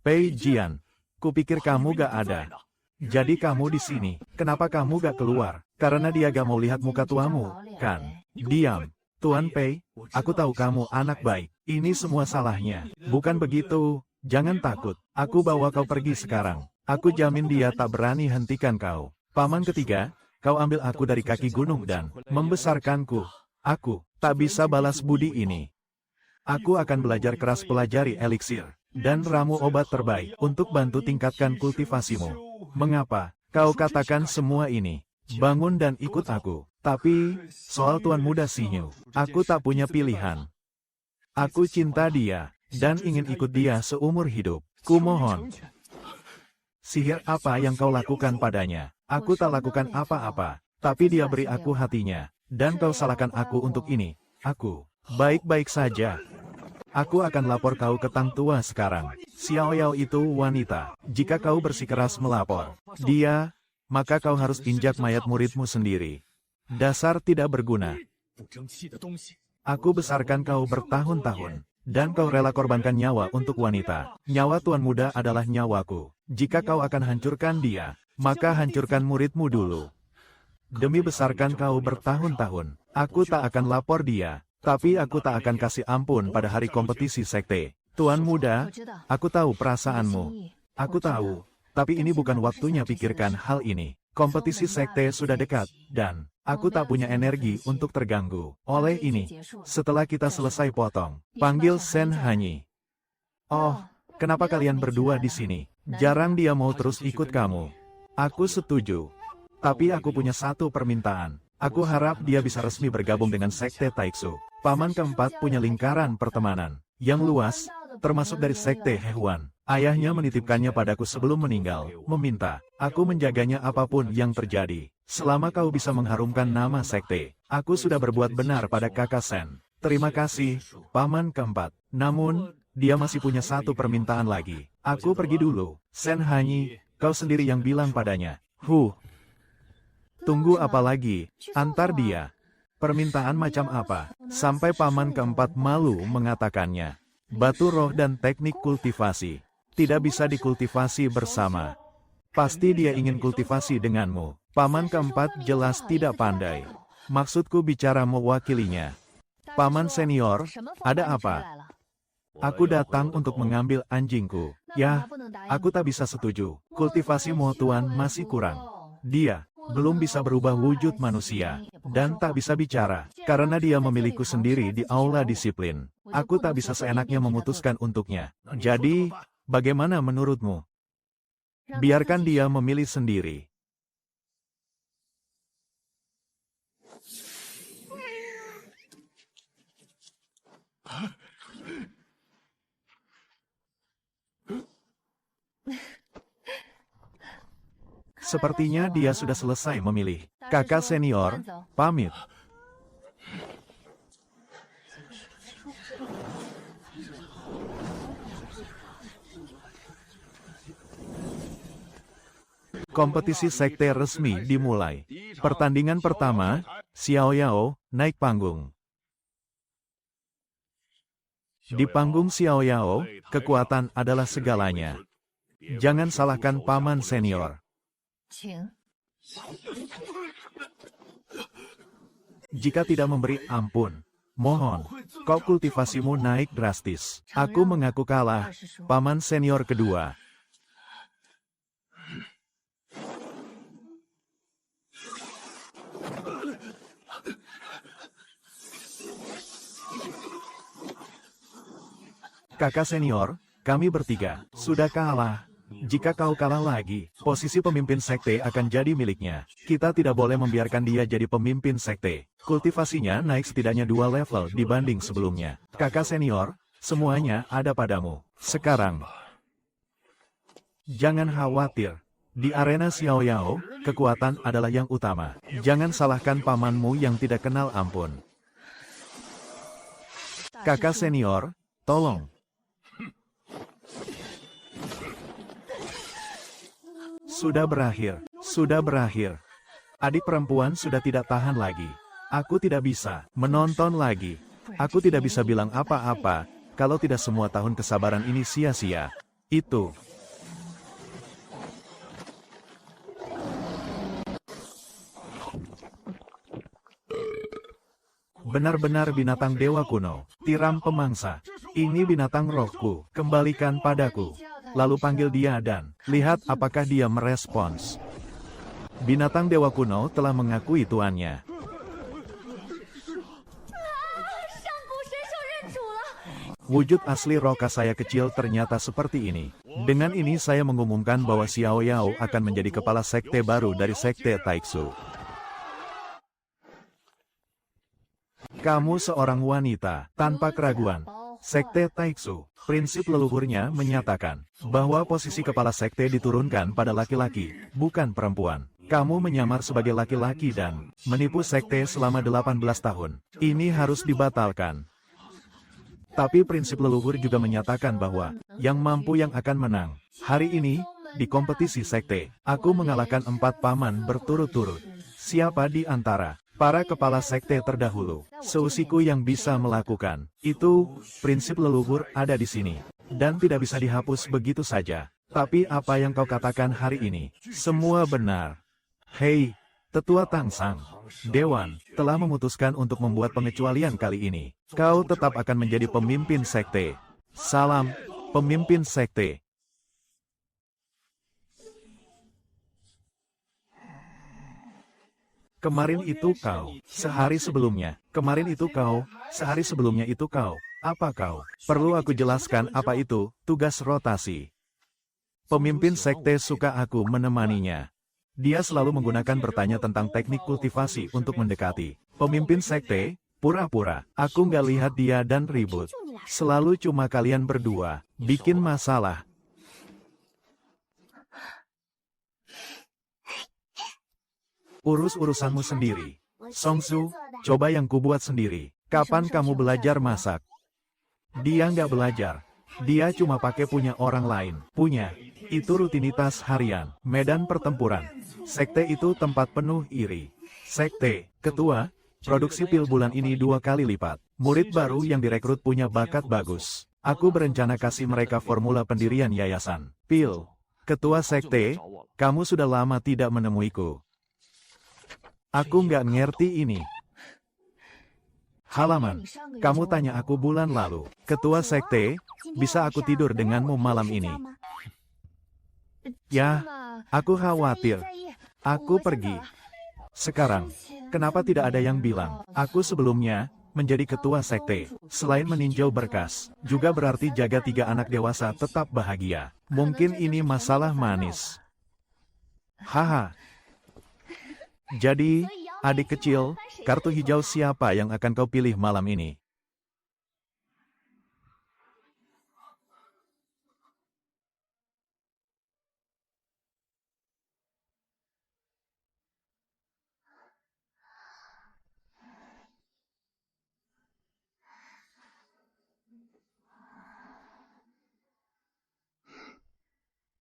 Pei Jian, kupikir kamu gak ada. Jadi kamu di sini. Kenapa kamu gak keluar? Karena dia gak mau lihat muka tuamu, kan? Diam. Tuan Pei, aku tahu kamu anak baik. Ini semua salahnya. Bukan begitu. Jangan takut. Aku bawa kau pergi sekarang. Aku jamin dia tak berani hentikan kau. Paman ketiga, kau ambil aku dari kaki gunung dan membesarkanku. Aku tak bisa balas budi ini. Aku akan belajar keras pelajari eliksir dan ramu obat terbaik untuk bantu tingkatkan kultivasimu. Mengapa kau katakan semua ini? Bangun dan ikut aku. Tapi, soal Tuan Muda Sinyu, aku tak punya pilihan. Aku cinta dia dan ingin ikut dia seumur hidup. Kumohon. Sihir apa yang kau lakukan padanya? Aku tak lakukan apa-apa, tapi dia beri aku hatinya. Dan kau salahkan aku untuk ini. Aku baik-baik saja. Aku akan lapor kau ke Tang Tua sekarang. Xiao Yao itu wanita. Jika kau bersikeras melapor dia, maka kau harus injak mayat muridmu sendiri. Dasar tidak berguna. Aku besarkan kau bertahun-tahun. Dan kau rela korbankan nyawa untuk wanita. Nyawa Tuan Muda adalah nyawaku. Jika kau akan hancurkan dia, maka hancurkan muridmu dulu. Demi besarkan kau bertahun-tahun, aku tak akan lapor dia. Tapi aku tak akan kasih ampun pada hari kompetisi sekte. Tuan Muda, aku tahu perasaanmu. Aku tahu, tapi ini bukan waktunya pikirkan hal ini. Kompetisi sekte sudah dekat, dan aku tak punya energi untuk terganggu. Oleh ini, setelah kita selesai potong, panggil Sen Hanyi. Oh, kenapa kalian berdua di sini? Jarang dia mau terus ikut kamu. Aku setuju. Tapi aku punya satu permintaan. Aku harap dia bisa resmi bergabung dengan Sekte Taiksu. Paman keempat punya lingkaran pertemanan yang luas, termasuk dari Sekte Hehuan. Ayahnya menitipkannya padaku sebelum meninggal, meminta aku menjaganya apapun yang terjadi. Selama kau bisa mengharumkan nama sekte, aku sudah berbuat benar pada kakak Sen. Terima kasih, Paman keempat. Namun, dia masih punya satu permintaan lagi. Aku pergi dulu. Sen Hanyi, kau sendiri yang bilang padanya. Tunggu apa lagi? Antar dia. Permintaan macam apa? Sampai Paman keempat malu mengatakannya. Batu roh dan teknik kultivasi. Tidak bisa dikultivasi bersama. Pasti dia ingin kultivasi denganmu. Paman keempat jelas tidak pandai. Maksudku bicara mewakilinya. Paman senior, ada apa? Aku datang untuk mengambil anjingku. Ya, aku tak bisa setuju. Kultivasi Mo Tuan masih kurang. Dia belum bisa berubah wujud manusia, dan tak bisa bicara, karena dia memilikiku sendiri di aula disiplin. Aku tak bisa seenaknya memutuskan untuknya. Jadi, bagaimana menurutmu? Biarkan dia memilih sendiri. Sepertinya dia sudah selesai memilih. Kakak senior, pamit. Kompetisi sekte resmi dimulai. Pertandingan pertama, Xiao Yao naik panggung. Di panggung Xiao Yao, kekuatan adalah segalanya. Jangan salahkan paman senior. Jika tidak memberi ampun, mohon, kau kultivasimu naik drastis. Aku mengaku kalah, paman senior kedua. Kakak senior, kami bertiga, sudah kalah. Jika kau kalah lagi, posisi pemimpin sekte akan jadi miliknya. Kita tidak boleh membiarkan dia jadi pemimpin sekte. Kultivasinya naik setidaknya 2 level dibanding sebelumnya. Kakak senior, semuanya ada padamu. Sekarang, jangan khawatir. Di arena Xiao Yao, kekuatan adalah yang utama. Jangan salahkan pamanmu yang tidak kenal ampun. Kakak senior, tolong. Sudah berakhir, sudah berakhir. Adik perempuan sudah tidak tahan lagi. Aku tidak bisa menonton lagi. Aku tidak bisa bilang apa-apa, kalau tidak semua tahun kesabaran ini sia-sia. Itu. Benar-benar binatang dewa kuno, tiram pemangsa. Ini binatang rohku, kembalikan padaku. Lalu panggil dia dan lihat apakah dia merespons. Binatang dewa kuno telah mengakui tuannya. Wujud asli roka saya kecil ternyata seperti ini. Dengan ini saya mengumumkan bahwa Xiao Yao akan menjadi kepala sekte baru dari Sekte Taiksu. Kamu seorang wanita, tanpa keraguan. Sekte Taiksu, prinsip leluhurnya menyatakan bahwa posisi kepala sekte diturunkan pada laki-laki, bukan perempuan. Kamu menyamar sebagai laki-laki dan menipu sekte selama 18 tahun. Ini harus dibatalkan. Tapi prinsip leluhur juga menyatakan bahwa yang mampu yang akan menang. Hari ini, di kompetisi sekte, aku mengalahkan 4 paman berturut-turut. Siapa di antara para kepala sekte terdahulu seusiku yang bisa melakukan itu? Prinsip leluhur ada di sini dan tidak bisa dihapus begitu saja. Tapi apa yang kau katakan hari ini semua benar. Hei, Tetua Tangsang, Dewan telah memutuskan untuk membuat pengecualian kali ini. Kau tetap akan menjadi pemimpin sekte. Salam, pemimpin sekte. Kemarin itu kau, sehari sebelumnya. Kemarin itu kau, sehari sebelumnya itu kau. Apa kau? Perlu aku jelaskan apa itu, tugas rotasi. Pemimpin sekte suka aku menemaninya. Dia selalu menggunakan bertanya tentang teknik kultivasi untuk mendekati. Pemimpin sekte, pura-pura. Aku nggak lihat dia dan ribut. Selalu cuma kalian berdua, bikin masalah. Urus urusanmu sendiri. Songsu, coba yang kubuat sendiri. Kapan kamu belajar masak? Dia nggak belajar. Dia cuma pakai punya orang lain. Punya. Itu rutinitas harian. Medan pertempuran. Sekte itu tempat penuh iri. Sekte, ketua, produksi pil bulan ini 2 kali lipat. Murid baru yang direkrut punya bakat bagus. Aku berencana kasih mereka formula pendirian yayasan. Pil, ketua sekte, kamu sudah lama tidak menemuiku. Aku nggak ngerti ini. Halaman, kamu tanya aku bulan lalu. Ketua sekte, bisa aku tidur denganmu malam ini? Ya, aku khawatir. Aku pergi. Sekarang, kenapa tidak ada yang bilang? Aku sebelumnya menjadi ketua sekte. Selain meninjau berkas, juga berarti jaga 3 anak dewasa tetap bahagia. Mungkin ini masalah manis. Haha. Jadi, adik kecil, kartu hijau siapa yang akan kau pilih malam ini?